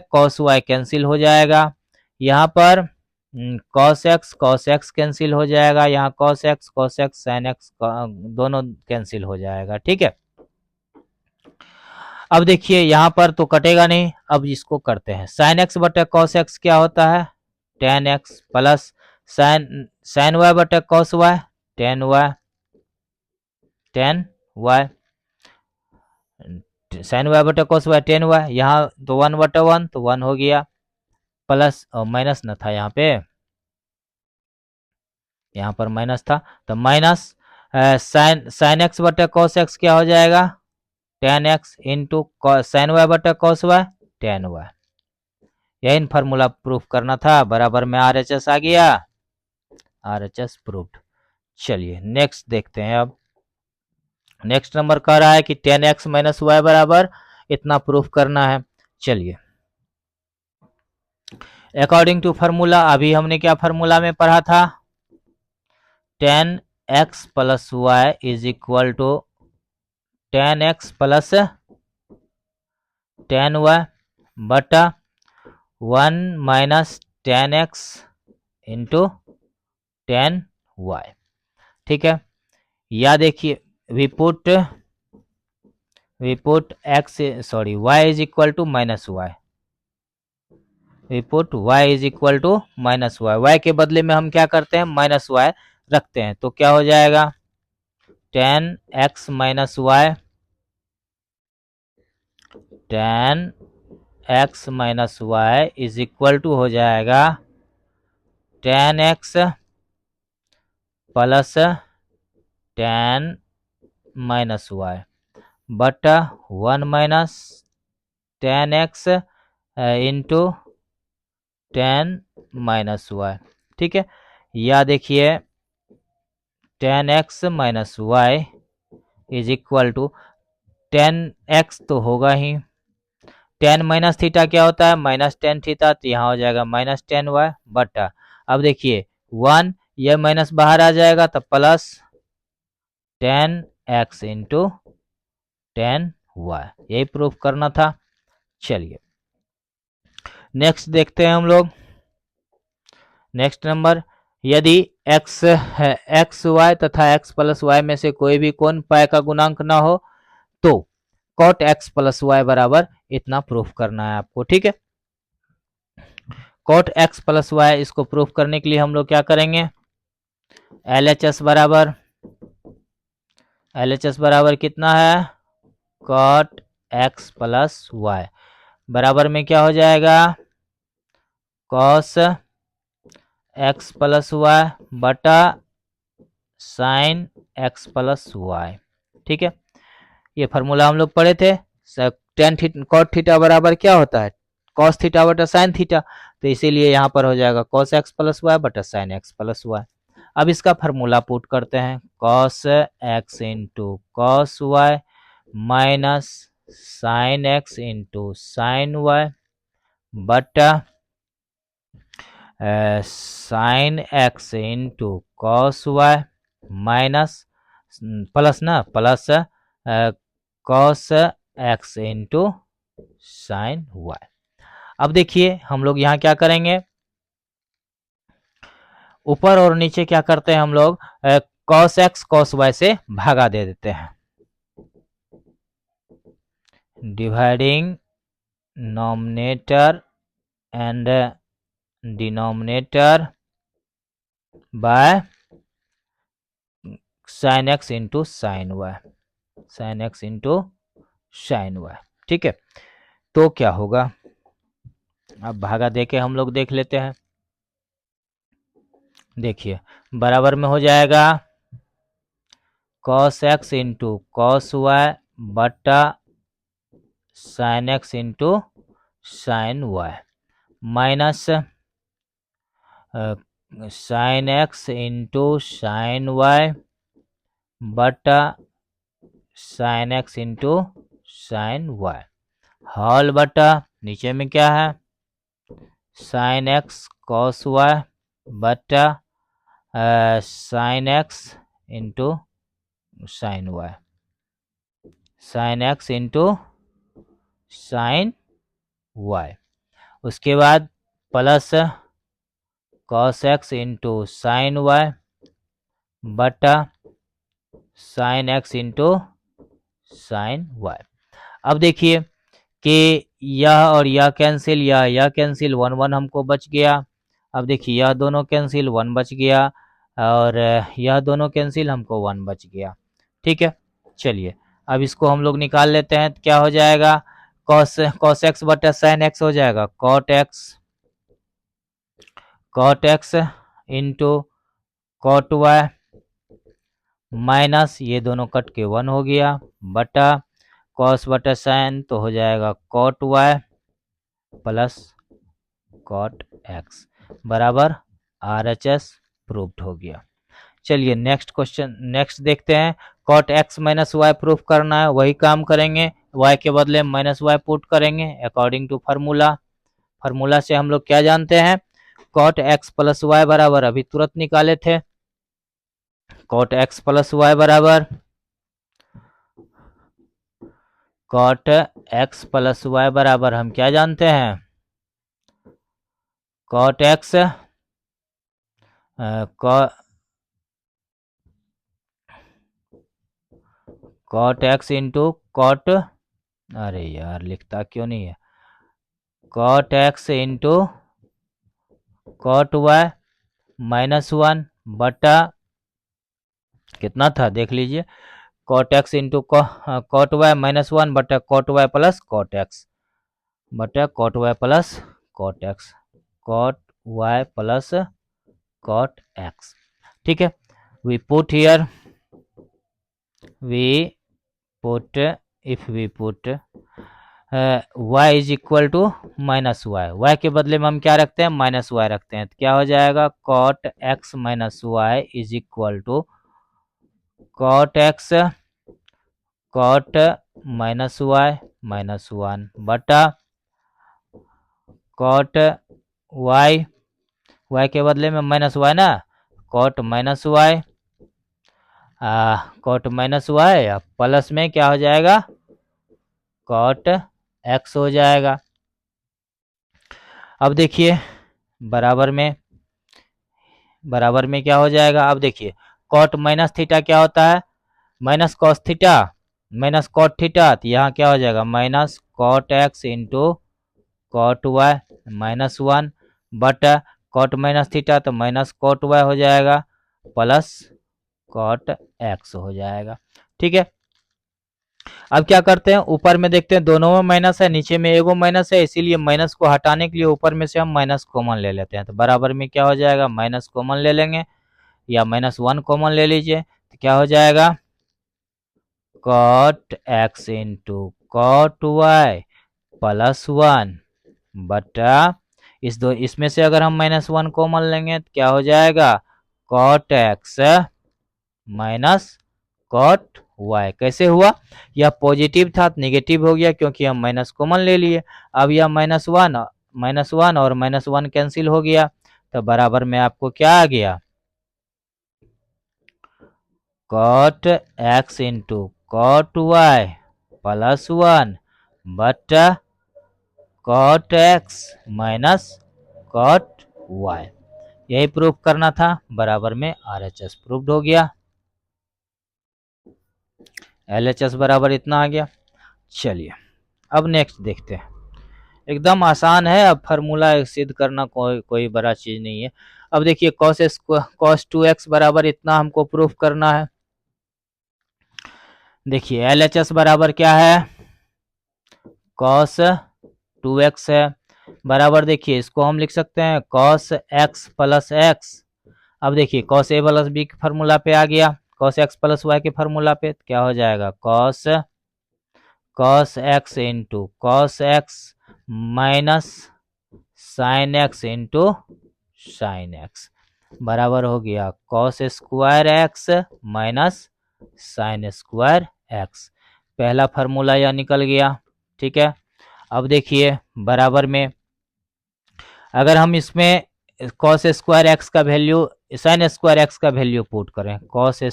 कैंसिल हो जाएगा, यहाँ पर cos x कैंसिल हो जाएगा, यहाँ cos x sin x दोनों कैंसिल हो जाएगा। ठीक है, अब देखिए यहाँ पर तो कटेगा नहीं, अब इसको करते हैं sin x बटे cos x क्या होता है tan x plus sin y बटे cos y tan y sin y बटे cos y tan y, यहाँ तो 1 बटे 1 तो 1 हो गया प्लस और माइनस न था यहाँ पर माइनस था तो माइनस साइन एक्स बटे कॉस एक्स क्या हो जाएगा tan x into sine y बटे कॉस वाई tan y। यही फार्मूला प्रूफ करना था, बराबर में RHS आ गया, RHS प्रूफ्ड। चलिए नेक्स्ट देखते हैं। अब नेक्स्ट नंबर कह रहा है कि tan x माइनस वाई बराबर इतना प्रूफ करना है। चलिए अकॉर्डिंग टू फार्मूला, अभी हमने क्या फार्मूला में पढ़ा था, tan x plus y is equal to tan x plus tan y बटा 1 minus tan x into tan y। ठीक है, या देखिए we put y is equal to minus y, we put y is equal to minus y के बदले में हम क्या करते हैं, माइनस y रखते हैं, तो क्या हो जाएगा 10x minus y, 10x minus y is equal to हो जाएगा 10x प्लस 10 माइनस y बटा 1 minus 10x into 10 minus y। ठीक है, या देखिए 10x minus y is equal to 10x तो होगा ही, 10 माइनस थीटा क्या होता है माइनस 10 थीटा, तो यहाँ हो जाएगा माइनस 10y बटा, अब देखिए 1 यह माइनस बाहर आ जाएगा तो प्लस 10x इंटू 10y, यही प्रूफ करना था। चलिए नेक्स्ट देखते हैं हम लोग, नेक्स्ट नंबर, यदि एक्स वाई तथा x प्लस वाई में से कोई भी कोण पाई का गुणांक ना हो तो cot x प्लस वाई बराबर इतना प्रूफ करना है आपको। ठीक है, cot x प्लस वाई, इसको प्रूफ करने के लिए हम लोग क्या करेंगे, LHS बराबर कितना है cot x प्लस वाई बराबर में क्या हो जाएगा cos x प्लस वाई बटा साइन x प्लस वाई। ठीक है, ये फार्मूला हम लोग पढ़े थे, टेन कॉट थीटा बराबर क्या होता है cos थीटा बटा साइन थीटा, तो इसीलिए यहाँ पर हो जाएगा cos x प्लस वाई बटा साइन x प्लस वाई। अब इसका फार्मूला पुट करते हैं, cos x into cos y minus sine x into sine y बटा sine x into cos y minus plus ना plus cos x into sine y. अब देखिए हम लोग यहाँ क्या करेंगे, ऊपर और नीचे क्या करते हैं हम लोग कॉस एक्स कॉस वाई से भागा दे देते हैं, dividing nominator and denominator by sine x into sine y, sine x into sine y. ठीक है, तो क्या होगा, अब भागा दे के हम लोग देख लेते हैं, देखिए बराबर में हो जाएगा cos x into cos y बटा sine x into sine y minus sine x into sine y बटा sine x into sine y whole बटा नीचे में क्या है साइन एक्स कॉस वाई बटा sine x into sine y, sine x into sine y, उसके बाद plus cos x into sine y बटा sine x into sine y. अब देखिए कि यह और यह कैंसिल, यह कैंसिल, 1 1 हमको बच गया। अब देखिए यह दोनों कैंसिल, 1 बच गया, और यह दोनों कैंसिल, हमको 1 बच गया। ठीक है, चलिए अब इसको हम लोग निकाल लेते हैं, तो क्या हो जाएगा कॉस एक्स बटा साइन एक्स हो जाएगा cot x into cot y minus ये दोनों कट के 1 हो गया बटा कॉस बटा साइन तो हो जाएगा cot y plus cot x बराबर RHS प्रूव्ड हो गया। चलिए नेक्स्ट क्वेश्चन, नेक्स्ट देखते हैं, cot x minus y proof करना है, वही काम करेंगे, y के बदले माइनस वाई पुट करेंगे अकॉर्डिंग टू फार्मूला। फार्मूला से हम लोग क्या जानते हैं, कॉट एक्स प्लस वाई बराबर अभी तुरंत निकाले थे, कॉट एक्स प्लस वाई बराबर कॉट एक्स प्लस वाई बराबर हम क्या जानते हैं, cot x cot x into cot, अरे यार लिखता क्यों नहीं है, cot x into cot y minus one बटा कितना था देख लीजिए, cot x into cot y minus one बटा cot y plus cot x बटा cot y plus cot x, cot y plus cot x. ठीक है, we put here, we put, if we put y is equal to minus y, y के बदले में हम क्या रखते हैं, माइनस वाई रखते हैं, तो क्या हो जाएगा, cot x minus y is equal to cot x cot minus y minus one बटा कॉट वाई, वाई के बदले में माइनस वाई ना, cot minus y, cot minus y plus में क्या हो जाएगा, कॉट एक्स हो जाएगा। अब देखिए बराबर में क्या हो जाएगा, अब देखिए कॉट माइनस थीटा क्या होता है, minus cos theta minus cot theta, तो यहाँ क्या हो जाएगा, minus cot x into cot y minus one बटा कॉट माइनस थीटा तो माइनस कॉट वाई हो जाएगा प्लस कॉट एक्स हो जाएगा। ठीक है, अब क्या करते हैं, ऊपर में देखते हैं दोनों में माइनस है, नीचे में एगो माइनस है, इसीलिए माइनस को हटाने के लिए ऊपर में से हम माइनस कॉमन ले लेते हैं, तो बराबर में क्या हो जाएगा, माइनस कॉमन ले लेंगे या माइनस वन कॉमन ले लीजिए, तो क्या हो जाएगा, cot x into cot y plus one बटा इसमें से अगर हम माइनस वन कॉमन लेंगे तो क्या हो जाएगा, cot x minus cot y. कैसे हुआ, यह पॉजिटिव था तो नेगेटिव हो गया क्योंकि हम माइनस कॉमन ले लिए। अब यह माइनस वन और माइनस वन कैंसिल हो गया, तो बराबर में आपको क्या आ गया, cot x into cot y plus one बटा cot x minus cot y. यही प्रूफ करना था, बराबर में RHS प्रूफ्ड हो गया, LHS बराबर इतना आ गया। चलिए अब नेक्स्ट देखते हैं, एकदम आसान है, अब फार्मूला सिद्ध करना कोई बड़ा चीज नहीं है। अब देखिए cos 2x बराबर इतना हमको प्रूफ करना है। देखिए LHS बराबर क्या है, cos 2x है, बराबर देखिए इसको हम लिख सकते हैं cos x प्लस एक्स। अब देखिए cos a प्लस बी के फार्मूला पे आ गया, cos x प्लस वाई के फार्मूला पे, तो क्या हो जाएगा, cos x into cos x minus sine x into sine x बराबर हो गया cos square x minus sign square x. पहला फार्मूला यह निकल गया। ठीक है, अब देखिए बराबर में अगर हम इसमें cos स्क्वायर एक्स का वैल्यू साइन स्क्वायर एक्स का वैल्यू पुट करें, cos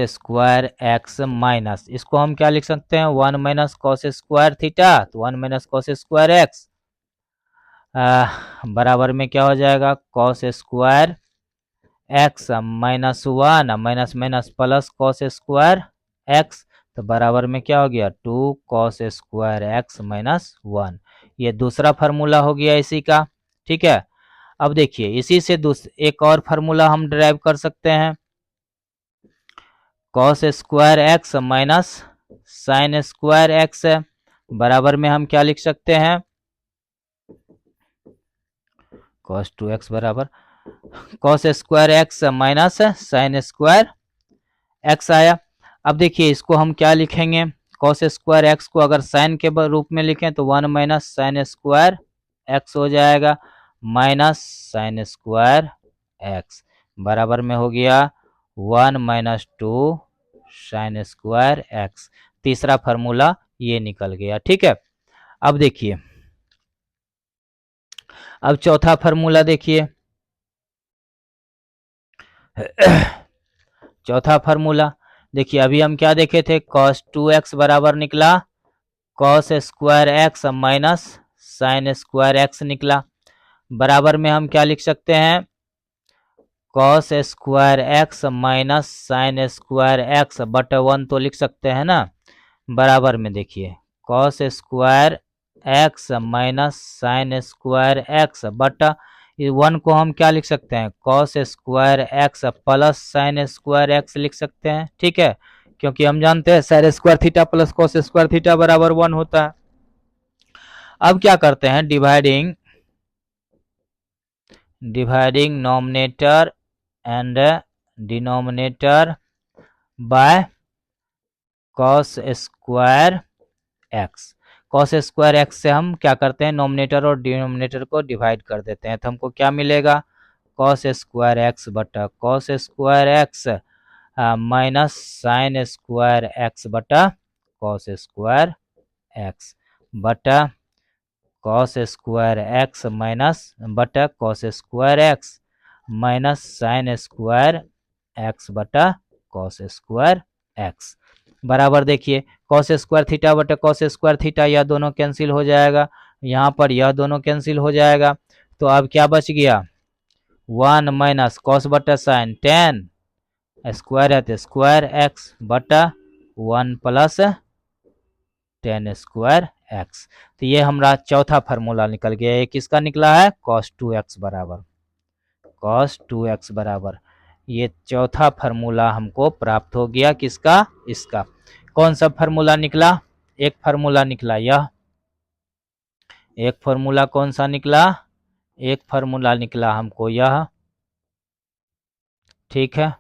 स्क्वायर एक्स माइनस, इसको हम क्या लिख सकते हैं, one minus cos square theta, तो one minus cos square x बराबर में क्या हो जाएगा, cos square x minus one minus minus plus cos square x, तो बराबर में क्या हो गया, two cos square x minus one. ये दूसरा फार्मूला हो गया इसी का। ठीक है, अब देखिए इसी से एक और फार्मूला हम ड्राइव कर सकते हैं, cos square x minus sign square x बराबर में हम क्या लिख सकते हैं, cos 2x बराबर cos square x minus sign square x आया। अब देखिए इसको हम क्या लिखेंगे, cos स्क्वायर एक्स को अगर साइन के रूप में लिखें तो one minus sign square x हो जाएगा माइनस साइन स्क्वायर एक्स बराबर में हो गया one minus two sign square x. तीसरा फार्मूला ये निकल गया। ठीक है, अब देखिए अब चौथा फार्मूला देखिए चौथा फार्मूला देखिए, अभी हम क्या देखे थे, cos 2x बराबर निकला cos square x minus sign square x निकला, बराबर में हम क्या लिख सकते हैं, cos square x minus sign square x बटा 1 तो लिख सकते हैं ना, बराबर में देखिए cos square x minus sign square x बटा 1 को हम क्या लिख सकते हैं, cos square x plus sine square x लिख सकते हैं। ठीक है, क्योंकि हम जानते हैं sign square theta plus cos square theta बराबर 1 होता है। अब क्या करते हैं, dividing nominator and denominator by cos square x. Cos square x से हम क्या करते हैं, नॉमिनेटर और डिनोमिनेटर को डिवाइड कर देते हैं, तो हमको क्या मिलेगा, कॉस स्क्वायर एक्स बटा cos square x minus sign square x बटा कॉस स्क्वायर एक्स बटा कॉस स्क्वायर एक्स माइनस बटा cos square x minus sign square x बटा कॉस स्क्वायर एक्स बराबर देखिए कॉस स्क्वायर थीटा बटा कॉस स्क्वायर थीटा, यह दोनों कैंसिल हो जाएगा, यहाँ पर यह दोनों कैंसिल हो जाएगा, तो अब क्या बच गया, 1 माइनस कॉस बटा साइन 10 स्क्वायर है तो स्क्वायर एक्स बटा 1 प्लस 10 स्क्वायर एक्स। तो ये हमारा चौथा फार्मूला निकल गया। ये किसका निकला है, cos 2x बराबर, cos 2x बराबर, ये चौथा फार्मूला हमको प्राप्त हो गया, किसका, इसका। कौन सा फार्मूला निकला, एक फार्मूला निकला यह, एक फार्मूला कौन सा निकला, एक फार्मूला निकला हमको यह, ठीक है।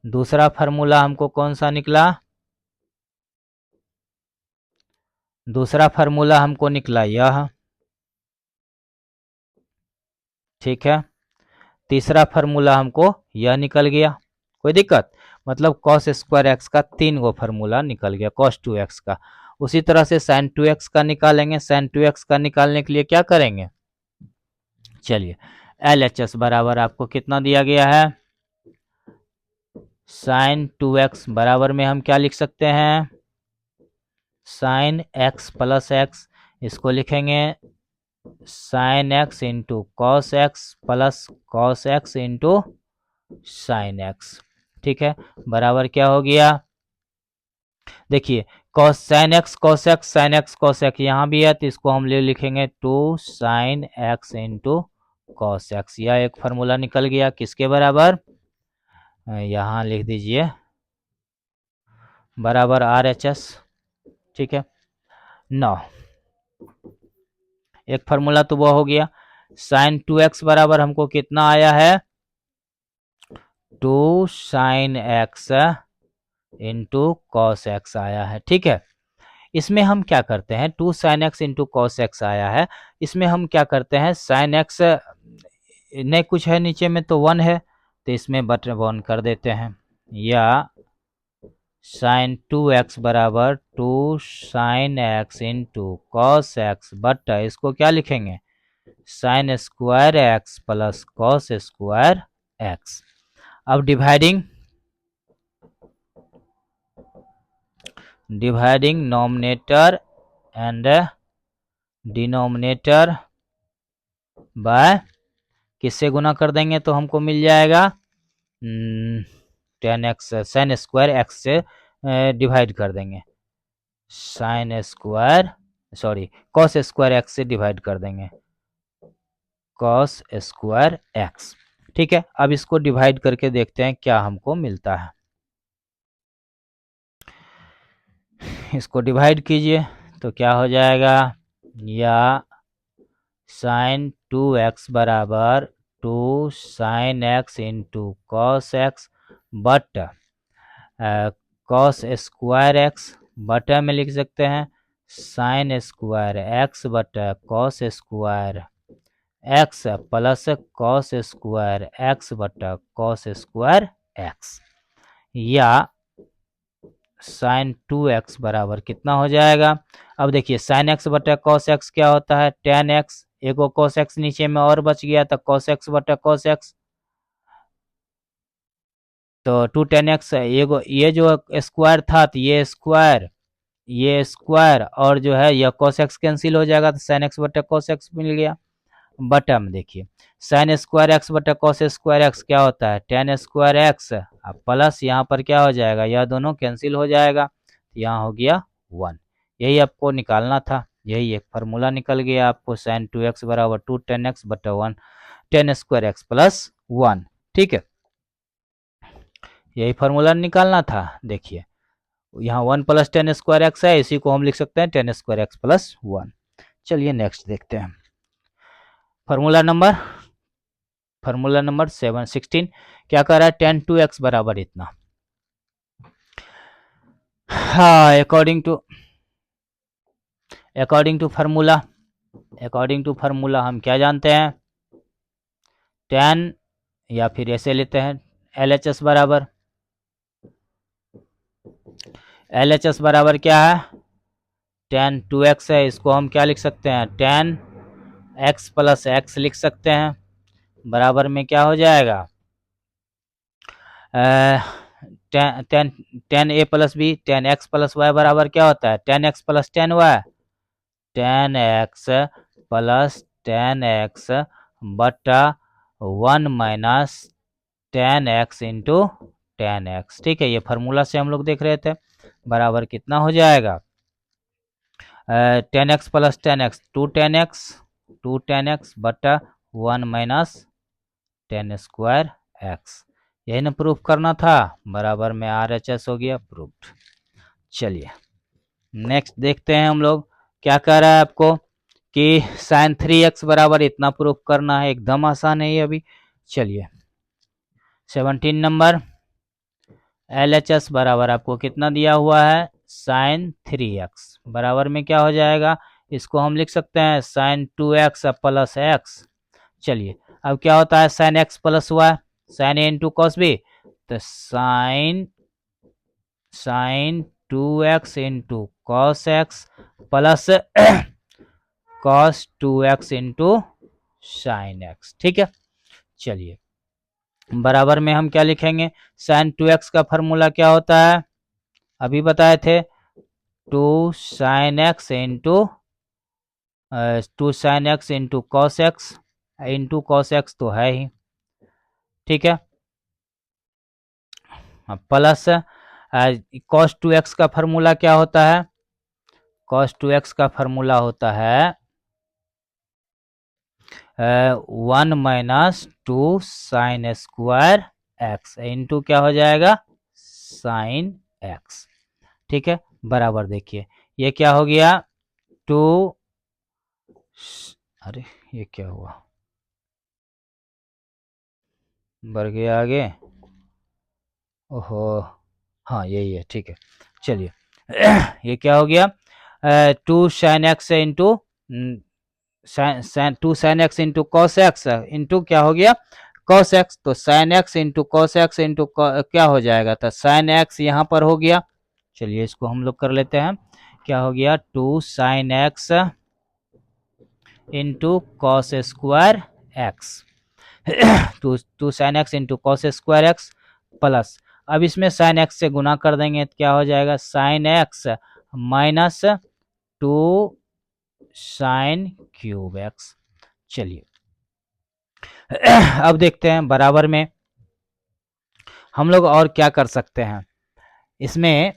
दूसरा फार्मूला हमको कौन सा निकला, दूसरा फार्मूला हमको निकला यह, ठीक है। तीसरा फार्मूला हमको यह निकल गया, कोई दिक्कत, मतलब cos स्क्वायर एक्स का 3 गो फार्मूला निकल गया cos 2x का। उसी तरह से sin 2x का निकालेंगे, sin 2x का निकालने के लिए क्या करेंगे, चलिए LHS बराबर आपको कितना दिया गया है, sin 2x बराबर में हम क्या लिख सकते हैं, sin x प्लस एक्स, इसको लिखेंगे sin x into cos x plus cos x into sine x, ठीक है, बराबर क्या हो गया, देखिए cos sign x cos x sign x cos x यहाँ भी है, तो इसको हम ले लिखेंगे 2 sine x into cos x, यह एक फार्मूला निकल गया, किसके बराबर, यहाँ लिख दीजिए बराबर RHS, ठीक है। 9 एक फार्मूला तो वो हो गया, साइन 2x बराबर हमको कितना आया है, 2 sine x into cos x आया है, ठीक है। इसमें हम क्या करते हैं, 2 sine x into cos x आया है, इसमें हम क्या करते हैं, साइन एक्स नहीं कुछ है नीचे में तो 1 है, तो इसमें बट 1 कर देते हैं, या साइन 2x बराबर 2 sine x into cos x but इसको क्या लिखेंगे, sine square x plus cos square x. अब dividing nominator and denominator by, किससे गुना कर देंगे तो हमको मिल जाएगा 10x, साइन स्क्वायर एक्स से डिवाइड कर देंगे, sine square sorry cos square x से डिवाइड कर देंगे, कॉस स्क्वायर एक्स, ठीक है। अब इसको डिवाइड करके देखते हैं क्या हमको मिलता है, इसको डिवाइड कीजिए तो क्या हो जाएगा, या साइन 2x बराबर 2 sine x into cos x but cos square x बटा में लिख सकते हैं साइन स्क्वायर एक्स बटा cos square x plus cos square x बटा कॉस स्क्वायर एक्स, या साइन 2x बराबर कितना हो जाएगा, अब देखिए साइन एक्स बटा कॉस एक्स क्या होता है, टेन एक्स, एगो कॉस एक्स नीचे में और बच गया था कॉस एक्स बटा कॉस एक्स, तो 2 टेन एक्स, एगो ये जो स्क्वायर था तो ये स्क्वायर और जो है यह कॉस एक्स कैंसिल हो जाएगा, तो साइन एक्स बटा कॉस एक्स मिल गया। बटा में देखिए साइन स्क्वायर एक्स बटा कॉस स्क्वायर एक्स क्या होता है टेन स्क्वायर एक्स, अब प्लस यहाँ पर क्या हो जाएगा यह दोनों कैंसिल हो जाएगा, यहाँ हो गया 1। यही आपको निकालना था, यही एक फार्मूला निकल गया आपको साइन 2x बराबर 2 टेन एक्स बटा 1 टेन स्क्वायर एक्स प्लस 1। ठीक है, यही फार्मूला निकालना था। देखिए यहाँ 1 प्लस टेन स्क्वायर एक्स है, इसी को हम लिख सकते हैं टेन स्क्वायर एक्स प्लस 1। चलिए नेक्स्ट देखते हैं फार्मूला नंबर 716 क्या कर रहा है टेन टू एक्स बराबर इतना। हाँ अकॉर्डिंग टू फार्मूला हम क्या जानते हैं टेन, या फिर ऐसे लेते हैं LHS बराबर क्या है टेन टू एक्स है, इसको हम क्या लिख सकते हैं टेन एक्स प्लस एक्स लिख सकते हैं, बराबर में क्या हो जाएगा tan A plus B tan x plus y बराबर क्या होता है tan x plus tan y, tan x plus tan x बटा 1 minus tan x into tan x. ठीक है, ये फार्मूला से हम लोग देख रहे थे, बराबर कितना हो जाएगा tan x plus tan x to tan x बटा 1 माइनस टेन स्क्वायर एक्स, यही ना प्रूफ करना था, बराबर में RHS हो गया प्रूफ्ड। चलिए नेक्स्ट देखते हैं हम लोग क्या कह रहा है आपको कि साइन 3x बराबर इतना प्रूफ करना है, एकदम आसान है ये अभी। चलिए 17 नंबर LHS बराबर आपको कितना दिया हुआ है साइन 3x बराबर में क्या हो जाएगा, इसको हम लिख सकते हैं साइन 2x प्लस एक्स। चलिए अब क्या होता है sine x plus y sine A into cos B, तो sine 2x into cos x plus cos 2x into sine x. ठीक है, चलिए बराबर में हम क्या लिखेंगे साइन 2x का फॉर्मूला क्या होता है अभी बताए थे 2 sine x into cos x तो है ही। ठीक है, प्लस कॉस 2x का फॉर्मूला क्या होता है कॉस 2x का फॉर्मूला होता है 1 minus 2 sign square x into क्या हो जाएगा साइन एक्स। ठीक है, बराबर देखिए ये क्या हो गया 2, अरे ये क्या हुआ बढ़ गया आगे, ओहो हाँ यही है। ठीक है, चलिए ये क्या हो गया 2 sine x into two sine x into cos x into क्या हो गया कॉस एक्स, तो sine x into cos x into क्या हो जाएगा तो साइन एक्स यहाँ पर हो गया। चलिए इसको हम लोग कर लेते हैं, क्या हो गया 2 sine x into cos square x two sine x into cos square x plus, अब इसमें साइन एक्स से गुना कर देंगे तो क्या हो जाएगा sine x minus 2 sine cube x. चलिए अब देखते हैं बराबर में हम लोग और क्या कर सकते हैं, इसमें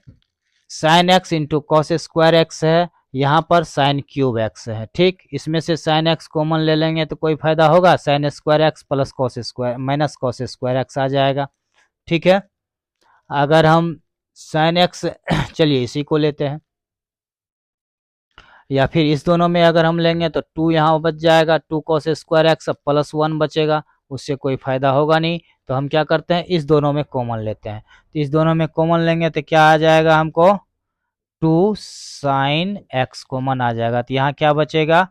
sign x into cos square x है, यहाँ पर साइन क्यूब एक्स है। ठीक, इसमें से साइन एक्स कॉमन ले लेंगे तो कोई फायदा होगा sine square x plus cos square minus cos square x आ जाएगा। ठीक है, अगर हम साइन एक्स चलिए इसी को लेते हैं, या फिर इस दोनों में अगर हम लेंगे तो 2 यहाँ बच जाएगा 2 कॉस स्क्वायर एक्स प्लस 1 बचेगा, उससे कोई फायदा होगा नहीं, तो हम क्या करते हैं इस दोनों में कॉमन लेते हैं, तो इस दोनों में कॉमन लेंगे तो क्या आ जाएगा हमको 2 साइन एक्स कॉमन आ जाएगा, तो यहाँ क्या बचेगा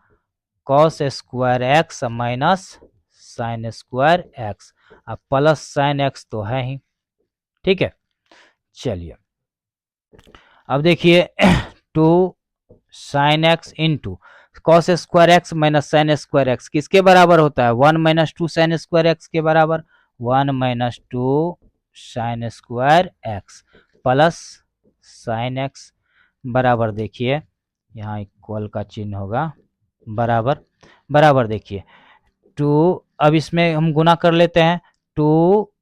cos square x minus sign square x, अब प्लस साइन एक्स तो है ही। ठीक है, चलिए अब देखिए 2 sine x into cos square x minus sign square x किसके बराबर होता है 1 माइनस 2 साइन स्क्वायर एक्स के बराबर, 1 minus 2 sign square x plus sine x बराबर देखिए यहाँ इक्वल का चिन्ह होगा बराबर, बराबर देखिए टू, अब इसमें हम गुना कर लेते हैं, 2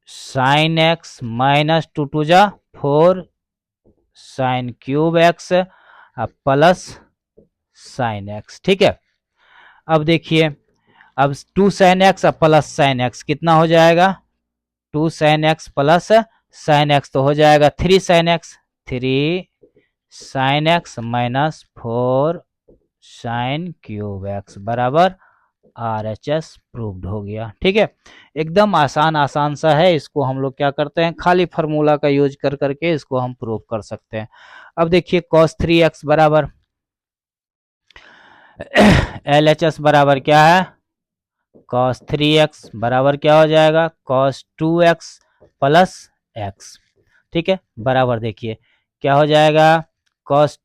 साइन एक्स माइनस 2 टू जा 4 sine cube x plus sine x. ठीक है, अब देखिए, अब 2 sine x plus sine x कितना हो जाएगा, 2 sine x plus sine x तो हो जाएगा 3 sine x, 3 sign x minus 4 sine cube x बराबर RHS प्रूव्ड हो गया। ठीक है, एकदम आसान आसान सा है, इसको हम लोग क्या करते हैं, खाली फार्मूला का यूज कर करके इसको हम प्रूव कर सकते हैं। अब देखिए cos 3x बराबर LHS बराबर क्या है, cos 3x बराबर क्या हो जाएगा, cos 2x प्लस x। ठीक है, बराबर देखिए क्या हो जाएगा, cos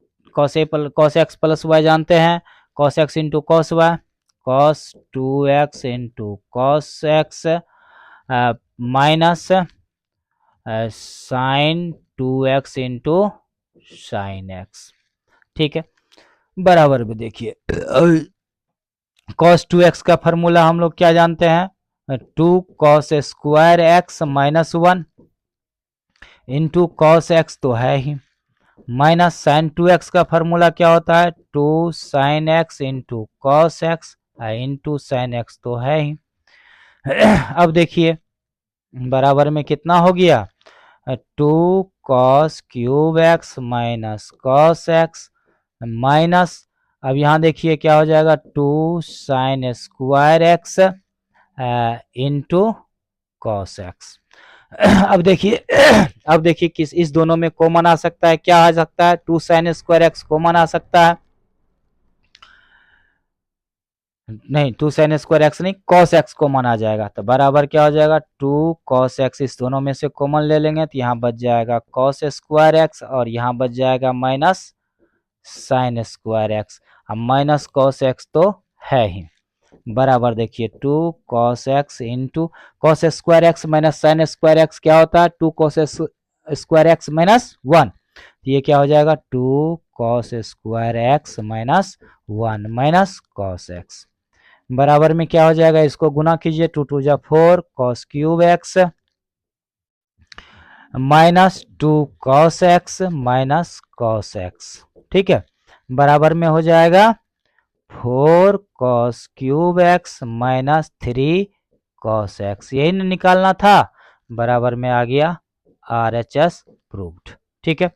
x प्लस y जानते हैं, cos x into cos y, cos 2x into cos x minus sine 2x into sine x। ठीक है, बराबर में देखिए cos 2x का फॉर्मूला हम लोग क्या जानते हैं, 2 cos square x minus 1 into cos x तो है ही, माइनस साइन 2x का फॉर्मूला क्या होता है, 2 sine x into cos x into sine x तो है ही। अब देखिए बराबर में कितना हो गया, 2 cos cube x minus cos x minus, अब यहाँ देखिए क्या हो जाएगा, 2 sign square x into cos x. अब देखिए अब देखिए किस इस दोनों में कॉमन आ सकता है, क्या आ सकता है, 2 साइन स्क्वायर एक्स कॉमन आ सकता है, नहीं 2 साइन स्क्वायर एक्स नहीं, कॉस एक्स कॉमन आ जाएगा, तो बराबर क्या हो जाएगा, 2 कॉस एक्स, इस दोनों में से कॉमन ले लेंगे तो यहाँ बच जाएगा कॉस स्क्वायर एक्स और यहाँ बच जाएगा माइनस साइन स्क्वायर एक्स, अब माइनस कॉस एक्स तो है ही, बराबर देखिए 2 cos x into cos square x minus sign square x क्या होता है, 2 cos स्क्वायर एक्स माइनस 1, तो ये क्या हो जाएगा, 2 cos square x minus 1 minus cos x, बराबर में क्या हो जाएगा, इसको गुना कीजिए, 2 टू जा 4 cos cube x minus 2 cos x minus cos x. ठीक है, बराबर में हो जाएगा 4 cos cube x minus 3 cos x, यही ना निकालना था, बराबर में आ गया RHS प्रूव्ड। ठीक है,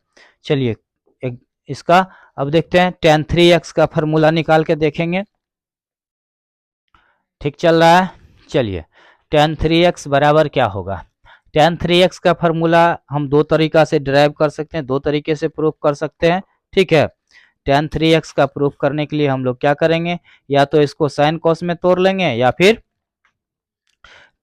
चलिए एक इसका अब देखते हैं, tan 3x का फॉर्मूला निकाल के देखेंगे, ठीक चल रहा है। चलिए tan 3x बराबर क्या होगा, tan 3x का फॉर्मूला हम दो तरीका से डिराइव कर सकते हैं, दो तरीके से प्रूफ कर सकते हैं। ठीक है, tan 3x का प्रूफ करने के लिए हम लोग क्या करेंगे, या तो इसको साइन कॉस में तोड़ लेंगे या फिर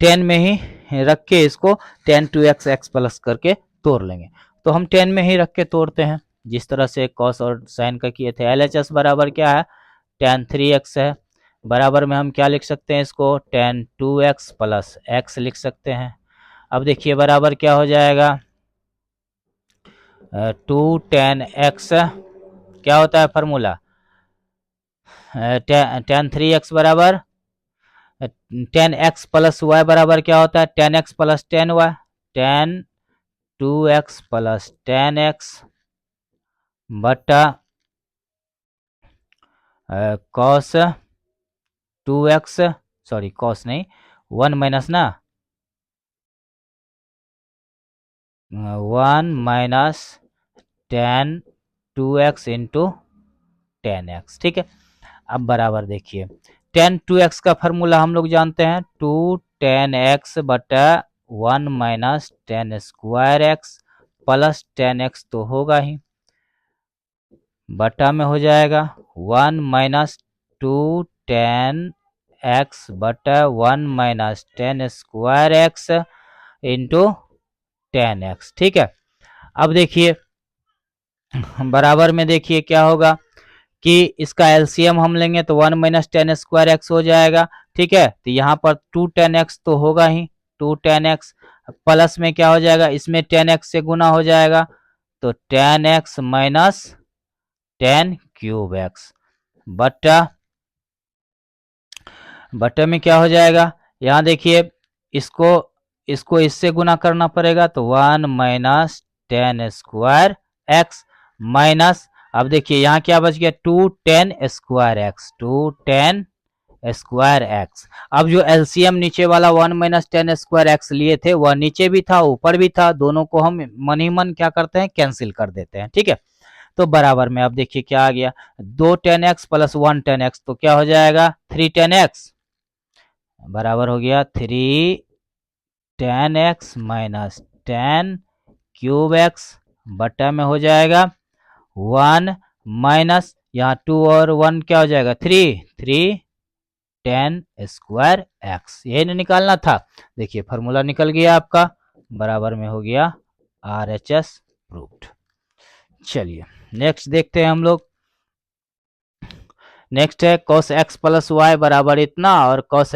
tan में ही रख के इसको tan 2x x प्लस करके तोड़ लेंगे, तो हम tan में ही रख के तोड़ते हैं, जिस तरह से कॉस और साइन का किए थे। LHS बराबर क्या है, tan 3x है, बराबर में हम क्या लिख सकते हैं, इसको tan 2x प्लस x लिख सकते हैं। अब देखिए बराबर क्या हो जाएगा, 2 tan x क्या होता है फार्मूला, tan 3x बराबर tan x प्लस y बराबर क्या होता है, tan x plus tan y, tan 2x plus tan x बटा cos 2x, सॉरी cos नहीं 1 माइनस ना 1 minus tan 2x into tan x। ठीक है, अब बराबर देखिए tan 2x का फॉर्मूला हम लोग जानते हैं, 2 tan x बटा 1 minus tan square x plus tan x तो होगा ही, बटा में हो जाएगा 1 माइनस 2 tan x बटा 1 minus tan square x into tan x। ठीक है, अब देखिए बराबर में देखिए क्या होगा कि इसका एलसीएम हम लेंगे तो 1 माइनस tan स्क्वायर एक्स हो जाएगा। ठीक है, तो यहाँ पर 2 tan x तो होगा ही, 2 tan x प्लस में क्या हो जाएगा, इसमें tan x से गुना हो जाएगा, तो tan x minus tan cube x बटा बटे में क्या हो जाएगा, यहाँ देखिए इसको इसको इससे गुना करना पड़ेगा, तो 1 minus ten square x minus, अब देखिए यहाँ क्या बच गया, 2 ten square x, 2 ten square x. अब जो एलसीएम नीचे वाला 1 माइनस टेन स्क्वायर एक्स लिए थे वह नीचे भी था ऊपर भी था, दोनों को हम मन ही मन क्या करते हैं, कैंसिल कर देते हैं। ठीक है, तो बराबर में अब देखिए क्या आ गया, 2 ten x plus 1 ten x, तो क्या हो जाएगा 3 टेन एक्स बराबर हो गया 3 ten x minus ten cube x बटा में हो जाएगा 1 माइनस यहाँ 2 और 1 क्या हो जाएगा 3 3 टेन स्क्वायर एक्स, यही नहीं निकालना था। देखिए फार्मूला निकल गया आपका, बराबर में हो गया RHS प्रूव्ड। चलिए नेक्स्ट देखते हैं हम लोग। नेक्स्ट है cos x प्लस वाई बराबर इतना और cos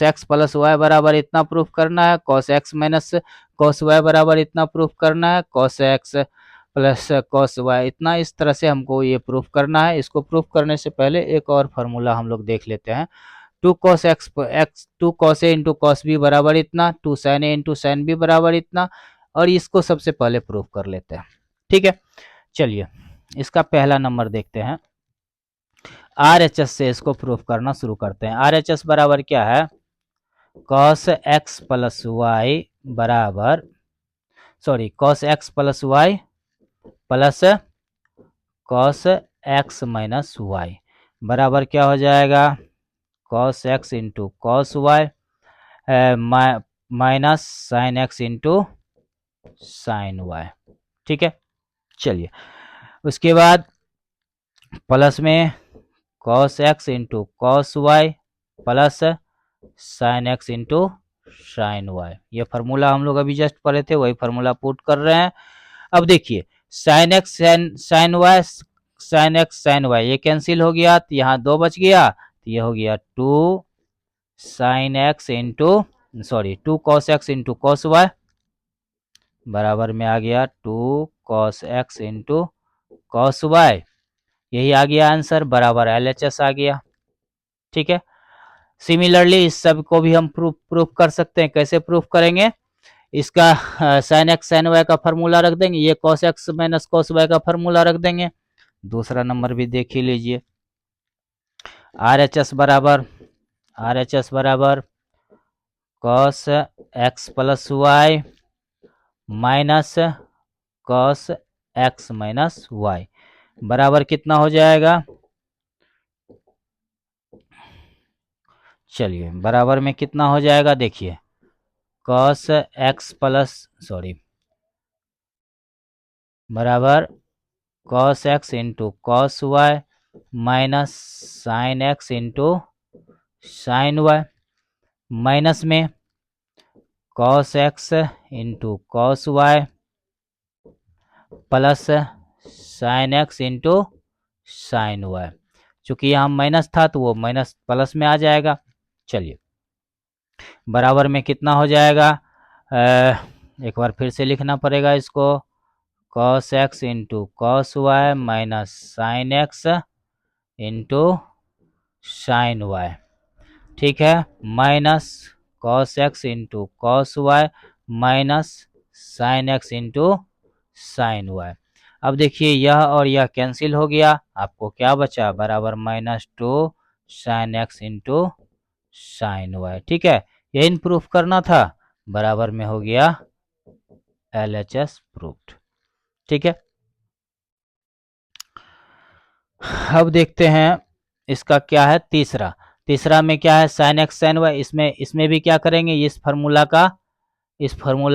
x प्लस वाई बराबर इतना प्रूफ करना है, cos x minus cos y बराबर इतना प्रूफ करना है, cos x plus cos y इतना, इस तरह से हमको ये प्रूफ करना है। इसको प्रूफ करने से पहले एक और फार्मूला हम लोग देख लेते हैं। 2 cos x 2 cos a into cos b बराबर इतना, 2 sin a into sin b बराबर इतना, और इसको सबसे पहले प्रूफ कर लेते हैं। ठीक है, चलिए इसका पहला नंबर देखते हैं। RHS से इसको प्रूफ करना शुरू करते हैं। RHS बराबर क्या है, cos x प्लस वाई बराबर cos x plus y plus cos x minus y बराबर क्या हो जाएगा, cos x into cos y minus sine x into sine y। ठीक है, चलिए उसके बाद प्लस में cos x into cos y plus sine x into sine y। ये फार्मूला हम लोग अभी जस्ट पढ़े थे, वही फार्मूला पुट कर रहे हैं। अब देखिए sine x sine y sine x sine y ये कैंसिल हो गया, तो यहाँ 2 बच गया, तो ये हो गया 2 sine x into 2 cos x into cos y बराबर में आ गया 2 cos x into cos y, यही आ गया आंसर, बराबर LHS आ गया। ठीक है, सिमिलरली इस सब को भी हम प्रूफ कर सकते हैं। कैसे प्रूफ करेंगे, इसका साइन एक्स साइन वाई का फार्मूला रख देंगे, ये cos x minus cos y का फार्मूला रख देंगे। दूसरा नंबर भी देख ही लीजिए, RHS बराबर cos x plus y minus cos x minus y बराबर कितना हो जाएगा, चलिए बराबर में कितना हो जाएगा, देखिए cos x प्लस बराबर cos x into cos y minus sine x into sine y minus में cos x into cos y plus sine x into sine y, चूंकि यहाँ माइनस था तो वो माइनस प्लस में आ जाएगा। चलिए बराबर में कितना हो जाएगा, एक बार फिर से लिखना पड़ेगा इसको, cos x into cos y minus sine x into sine y। ठीक है, minus cos x into cos y minus sine x into sine y। अब देखिए यह और यह कैंसिल हो गया, आपको क्या बचा, बराबर -2 sine x into sine y। ठीक है, यही प्रूफ करना था, बराबर में हो गया LHS प्रूफ्ड। ठीक है, अब देखते हैं इसका क्या है तीसरा में क्या है, साइन x साइन y, इसमें भी क्या करेंगे, इस फार्मूला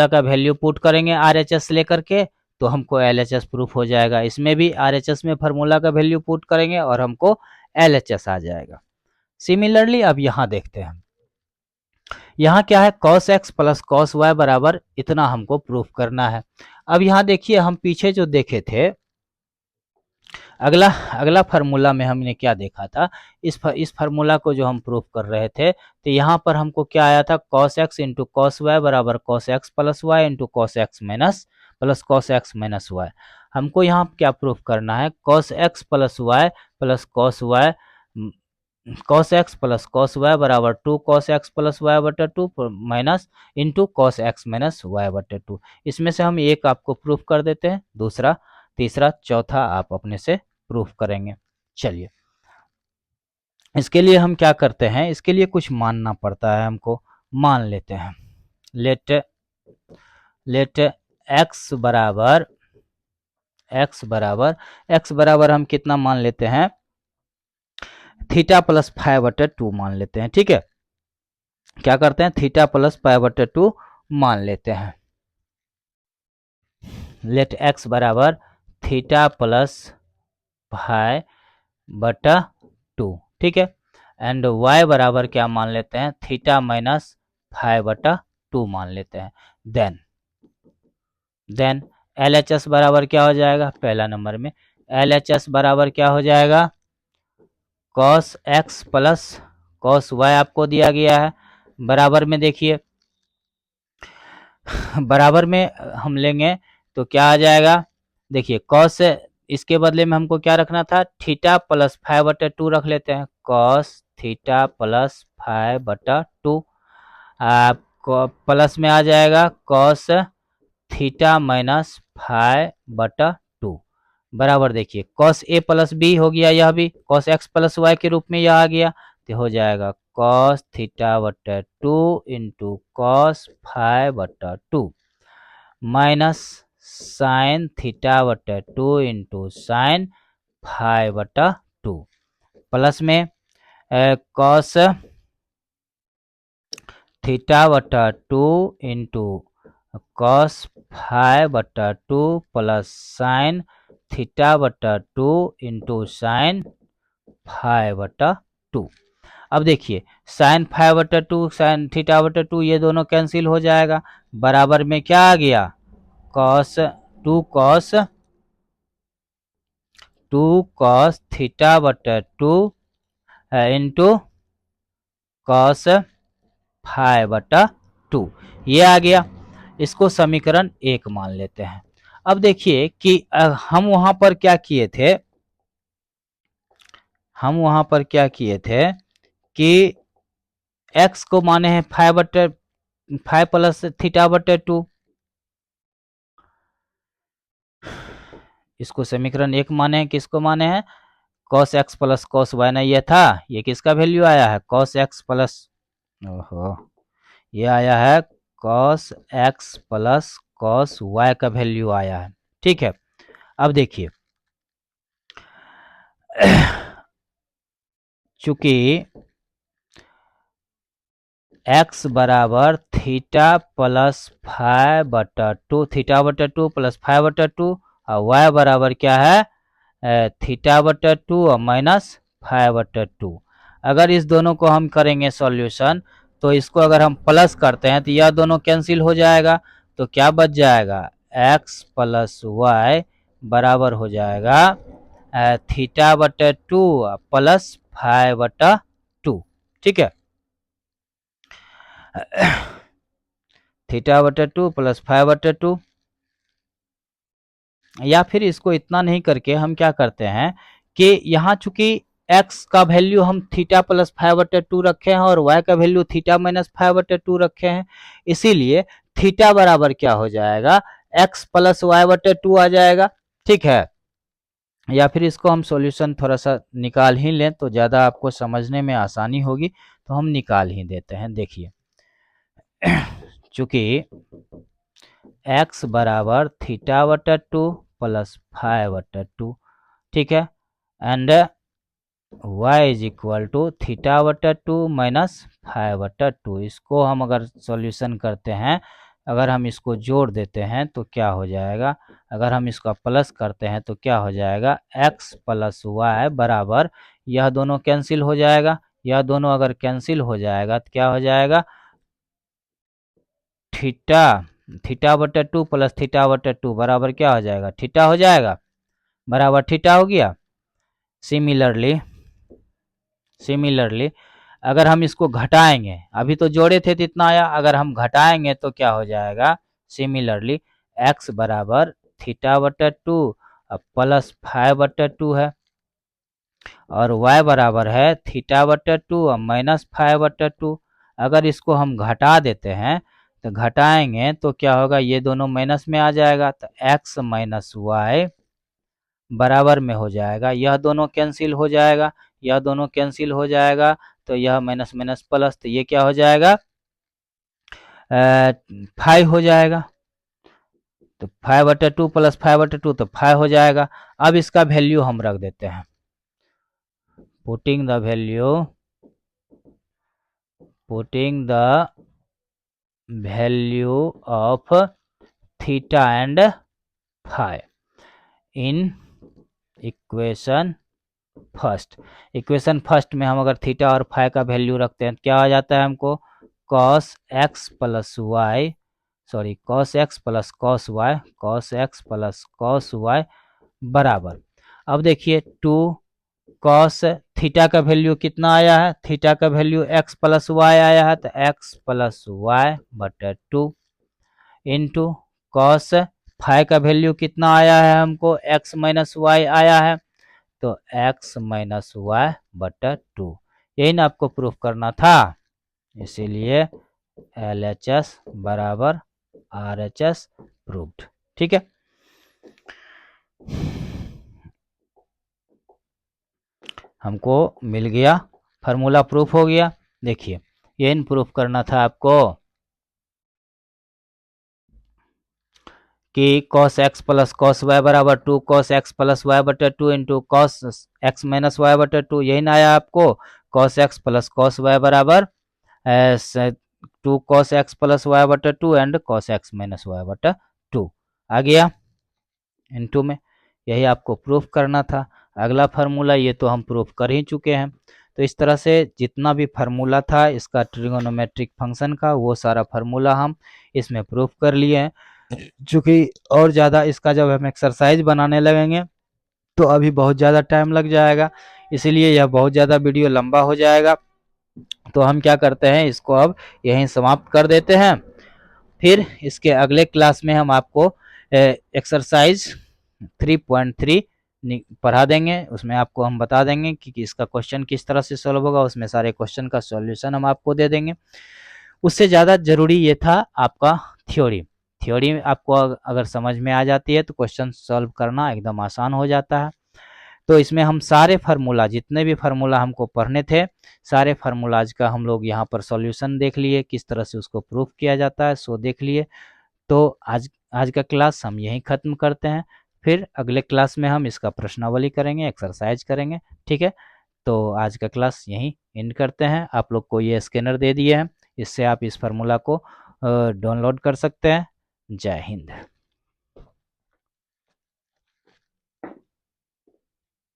का वैल्यू पुट करेंगे RHS लेकर के, तो हमको LHS प्रूफ हो जाएगा। इसमें भी RHS में फार्मूला का वैल्यू पुट करेंगे और हमको LHS आ जाएगा। सिमिलरली अब यहाँ देखते हैं, यहाँ क्या है, cos x plus cos y बराबर इतना हमको प्रूफ करना है। अब यहाँ देखिए हम पीछे जो देखे थे, अगला फार्मूला में हमने क्या देखा था, इस फार्मूला को जो हम प्रूफ कर रहे थे, तो यहाँ पर हमको क्या आया था, cos x into cos y बराबर cos x plus y into cos x minus plus cos x minus y। हमको यहाँ क्या प्रूफ करना है, cos x plus y plus cos y cos x plus cos y बराबर 2 cos x plus y बटे 2 minus into cos x minus y बटे 2। इसमें से हम एक आपको प्रूफ कर देते हैं, दूसरा, तीसरा, चौथा आप अपने से प्रूफ करेंगे। चलिए, इसके लिए हम क्या करते हैं, इसके लिए कुछ मानना पड़ता है हमको। मान लेते हैं लेट एक्स बराबर हम कितना मान लेते हैं, थीटा प्लस फाइव बटे 2 मान लेते हैं। ठीक है, क्या करते हैं, थीटा प्लस पाई बटे 2 मान लेते हैं। लेट एक्स बराबर थीटा प्लस फाइव बटा 2। ठीक है, एंड y बराबर क्या मान लेते हैं, थीटा माइनस फाइव बटा 2 मान लेते हैं। देन LHS बराबर क्या हो जाएगा, पहला नंबर में LHS बराबर क्या हो जाएगा, cos x plus cos y आपको दिया गया है। बराबर में देखिए, बराबर में हम लेंगे तो क्या आ जाएगा, देखिए कॉस, इसके बदले में हमको क्या रखना था, थीटा प्लस फाइव बटा 2 रख लेते हैं। कॉस थीटा प्लस फाइव बटा 2 प्लस में आ जाएगा कॉस थीटा माइनस फाइव बटा 2 बराबर, देखिए कॉस ए प्लस बी हो गया, यह भी कॉस एक्स प्लस वाई के रूप में यह आ गया, तो हो जाएगा कॉस थीटा बटा 2 इंटू कॉस फाइव बटा 2 माइनस साइन थीटा बटा 2 इंटू साइन फाइव बटा 2 प्लस में कॉस थीटा बटा 2 इंटू कॉस फाइव बटा 2 प्लस साइन थीटा बटा 2 इंटू साइन फाइव बटा 2। अब देखिए साइन फाइव बटा 2 साइन थीटा बटा 2 ये दोनों कैंसिल हो जाएगा। बराबर में क्या आ गया, कॉस 2 कॉस थीटा बटा 2 इंटू कॉस फाइव बटा 2 ये आ गया। इसको समीकरण 1 मान लेते हैं। अब देखिए कि हम वहां पर क्या किए थे, कि x को माने हैं फाइव प्लस थीटा बटे 2, इसको समीकरण 1 माने हैं। किसको माने हैं, cos x plus cos y ना, ये था, ये किसका वैल्यू आया है, cos x प्लस, ओहो, ये आया है cos x plus cos y का वैल्यू आया है। ठीक है, अब देखिए चूंकि x बराबर थीटा प्लस फाइव बटा 2, थीटा बटा 2 प्लस फाइव बटा 2, और y बराबर क्या है, थीटा बटा 2 और माइनस फाइव बटा 2। अगर इस दोनों को हम करेंगे सॉल्यूशन, तो इसको अगर हम प्लस करते हैं तो यह दोनों कैंसिल हो जाएगा, तो क्या बच जाएगा, x प्लस वाई बराबर हो जाएगा थीटा बटा 2 प्लस फाइव बटा 2। ठीक है, थीटा बटा 2 प्लस फाइव बटा 2, या फिर इसको इतना नहीं करके हम क्या करते हैं कि यहाँ चूंकि x का वैल्यू हम थीटा प्लस फाइव बटे 2 रखे हैं और y का वैल्यू थीटा माइनस फाइव बटे 2 रखे हैं, इसीलिए थीटा बराबर क्या हो जाएगा, x प्लस वाई बटे 2 आ जाएगा। ठीक है, या फिर इसको हम सॉल्यूशन थोड़ा सा निकाल ही लें तो ज़्यादा आपको समझने में आसानी होगी, तो हम निकाल ही देते हैं। देखिए चूंकि x बराबर थीटा बटा 2 प्लस फाइव बटा 2, ठीक है, and y is equal to theta बटा 2 माइनस फाइव बटा 2। इसको हम अगर सॉल्यूशन करते हैं, अगर हम इसको जोड़ देते हैं तो क्या हो जाएगा, अगर हम इसका प्लस करते हैं तो क्या हो जाएगा, x प्लस वाई बराबर, यह दोनों कैंसिल हो जाएगा, यह दोनों अगर कैंसिल हो जाएगा तो क्या हो जाएगा, थीटा बटे 2 प्लस थीटा बटे 2 बराबर क्या हो जाएगा, थीटा हो जाएगा, बराबर थीटा हो गया। सिमिलरली अगर हम इसको घटाएंगे, अभी तो जोड़े थे तो इतना आया, अगर हम घटाएंगे तो क्या हो जाएगा, सिमिलरली x बराबर थीटा बटे 2 प्लस फाइव बटे 2 है, और y बराबर है थीटा बटा 2 और माइनस 5 बटा 2। अगर इसको हम घटा देते हैं तो घटाएंगे तो क्या होगा, ये दोनों माइनस में आ जाएगा तो x माइनस वाई बराबर में हो जाएगा, यह दोनों कैंसिल हो जाएगा, यह दोनों कैंसिल हो जाएगा, तो यह माइनस माइनस प्लस, तो ये क्या हो जाएगा 5 हो जाएगा। तो 5/2 प्लस 5/2 तो 5 हो जाएगा। अब इसका वैल्यू हम रख देते हैं, putting the value of theta and phi in equation first में हम अगर थीटा और फाई का वैल्यू रखते हैं क्या आ जाता है हमको, cos x plus y cos x plus cos y बराबर। अब देखिए 2 cos थीटा का वैल्यू कितना आया है, थीटा का वैल्यू x प्लस वाई आया है तो x प्लस वाई बटा 2 इंटू कॉस फाई का वैल्यू कितना आया है हमको, x माइनस वाई आया है तो x माइनस वाई बटा 2। यही ना आपको प्रूफ करना था, इसीलिए LHS बराबर RHS प्रूव्ड। ठीक है, हमको मिल गया, फार्मूला प्रूफ हो गया। देखिए यही प्रूफ करना था आपको कि cos x plus cos y बराबर 2 cos x प्लस वाई बटा 2 into cos x minus y बटा 2। यही ना आया आपको, cos x plus cos y बराबर 2 cos x प्लस वाई बटा 2 and cos x minus y बटा 2 आ गया इनटू में। यही आपको प्रूफ करना था। अगला फार्मूला ये तो हम प्रूफ कर ही चुके हैं। तो इस तरह से जितना भी फार्मूला था इसका ट्रिगोनोमेट्रिक फंक्शन का, वो सारा फार्मूला हम इसमें प्रूफ कर लिए हैं। चूँकि और ज़्यादा इसका जब हम एक्सरसाइज बनाने लगेंगे तो अभी बहुत ज़्यादा टाइम लग जाएगा, इसीलिए यह बहुत ज़्यादा वीडियो लंबा हो जाएगा। तो हम क्या करते हैं, इसको अब यहीं समाप्त कर देते हैं। फिर इसके अगले क्लास में हम आपको एक्सरसाइज 3.3 पढ़ा देंगे। उसमें आपको हम बता देंगे कि इसका क्वेश्चन किस तरह से सॉल्व होगा, उसमें सारे क्वेश्चन का सॉल्यूशन हम आपको दे देंगे। उससे ज़्यादा ज़रूरी ये था आपका थ्योरी आपको अगर समझ में आ जाती है तो क्वेश्चन सॉल्व करना एकदम आसान हो जाता है। तो इसमें हम सारे फार्मूला, जितने भी फार्मूला हमको पढ़ने थे, सारे फार्मूलाज का हम लोग यहाँ पर सॉल्यूशन देख लिए, किस तरह से उसको प्रूफ किया जाता है सो देख लिए। तो आज का क्लास हम यहीं ख़त्म करते हैं। फिर अगले क्लास में हम इसका प्रश्नावली करेंगे, एक्सरसाइज करेंगे। ठीक है, तो आज का क्लास यहीं एंड करते हैं। आप लोग को ये स्कैनर दे दिए हैं, इससे आप इस फार्मूला को डाउनलोड कर सकते हैं। जय हिंद।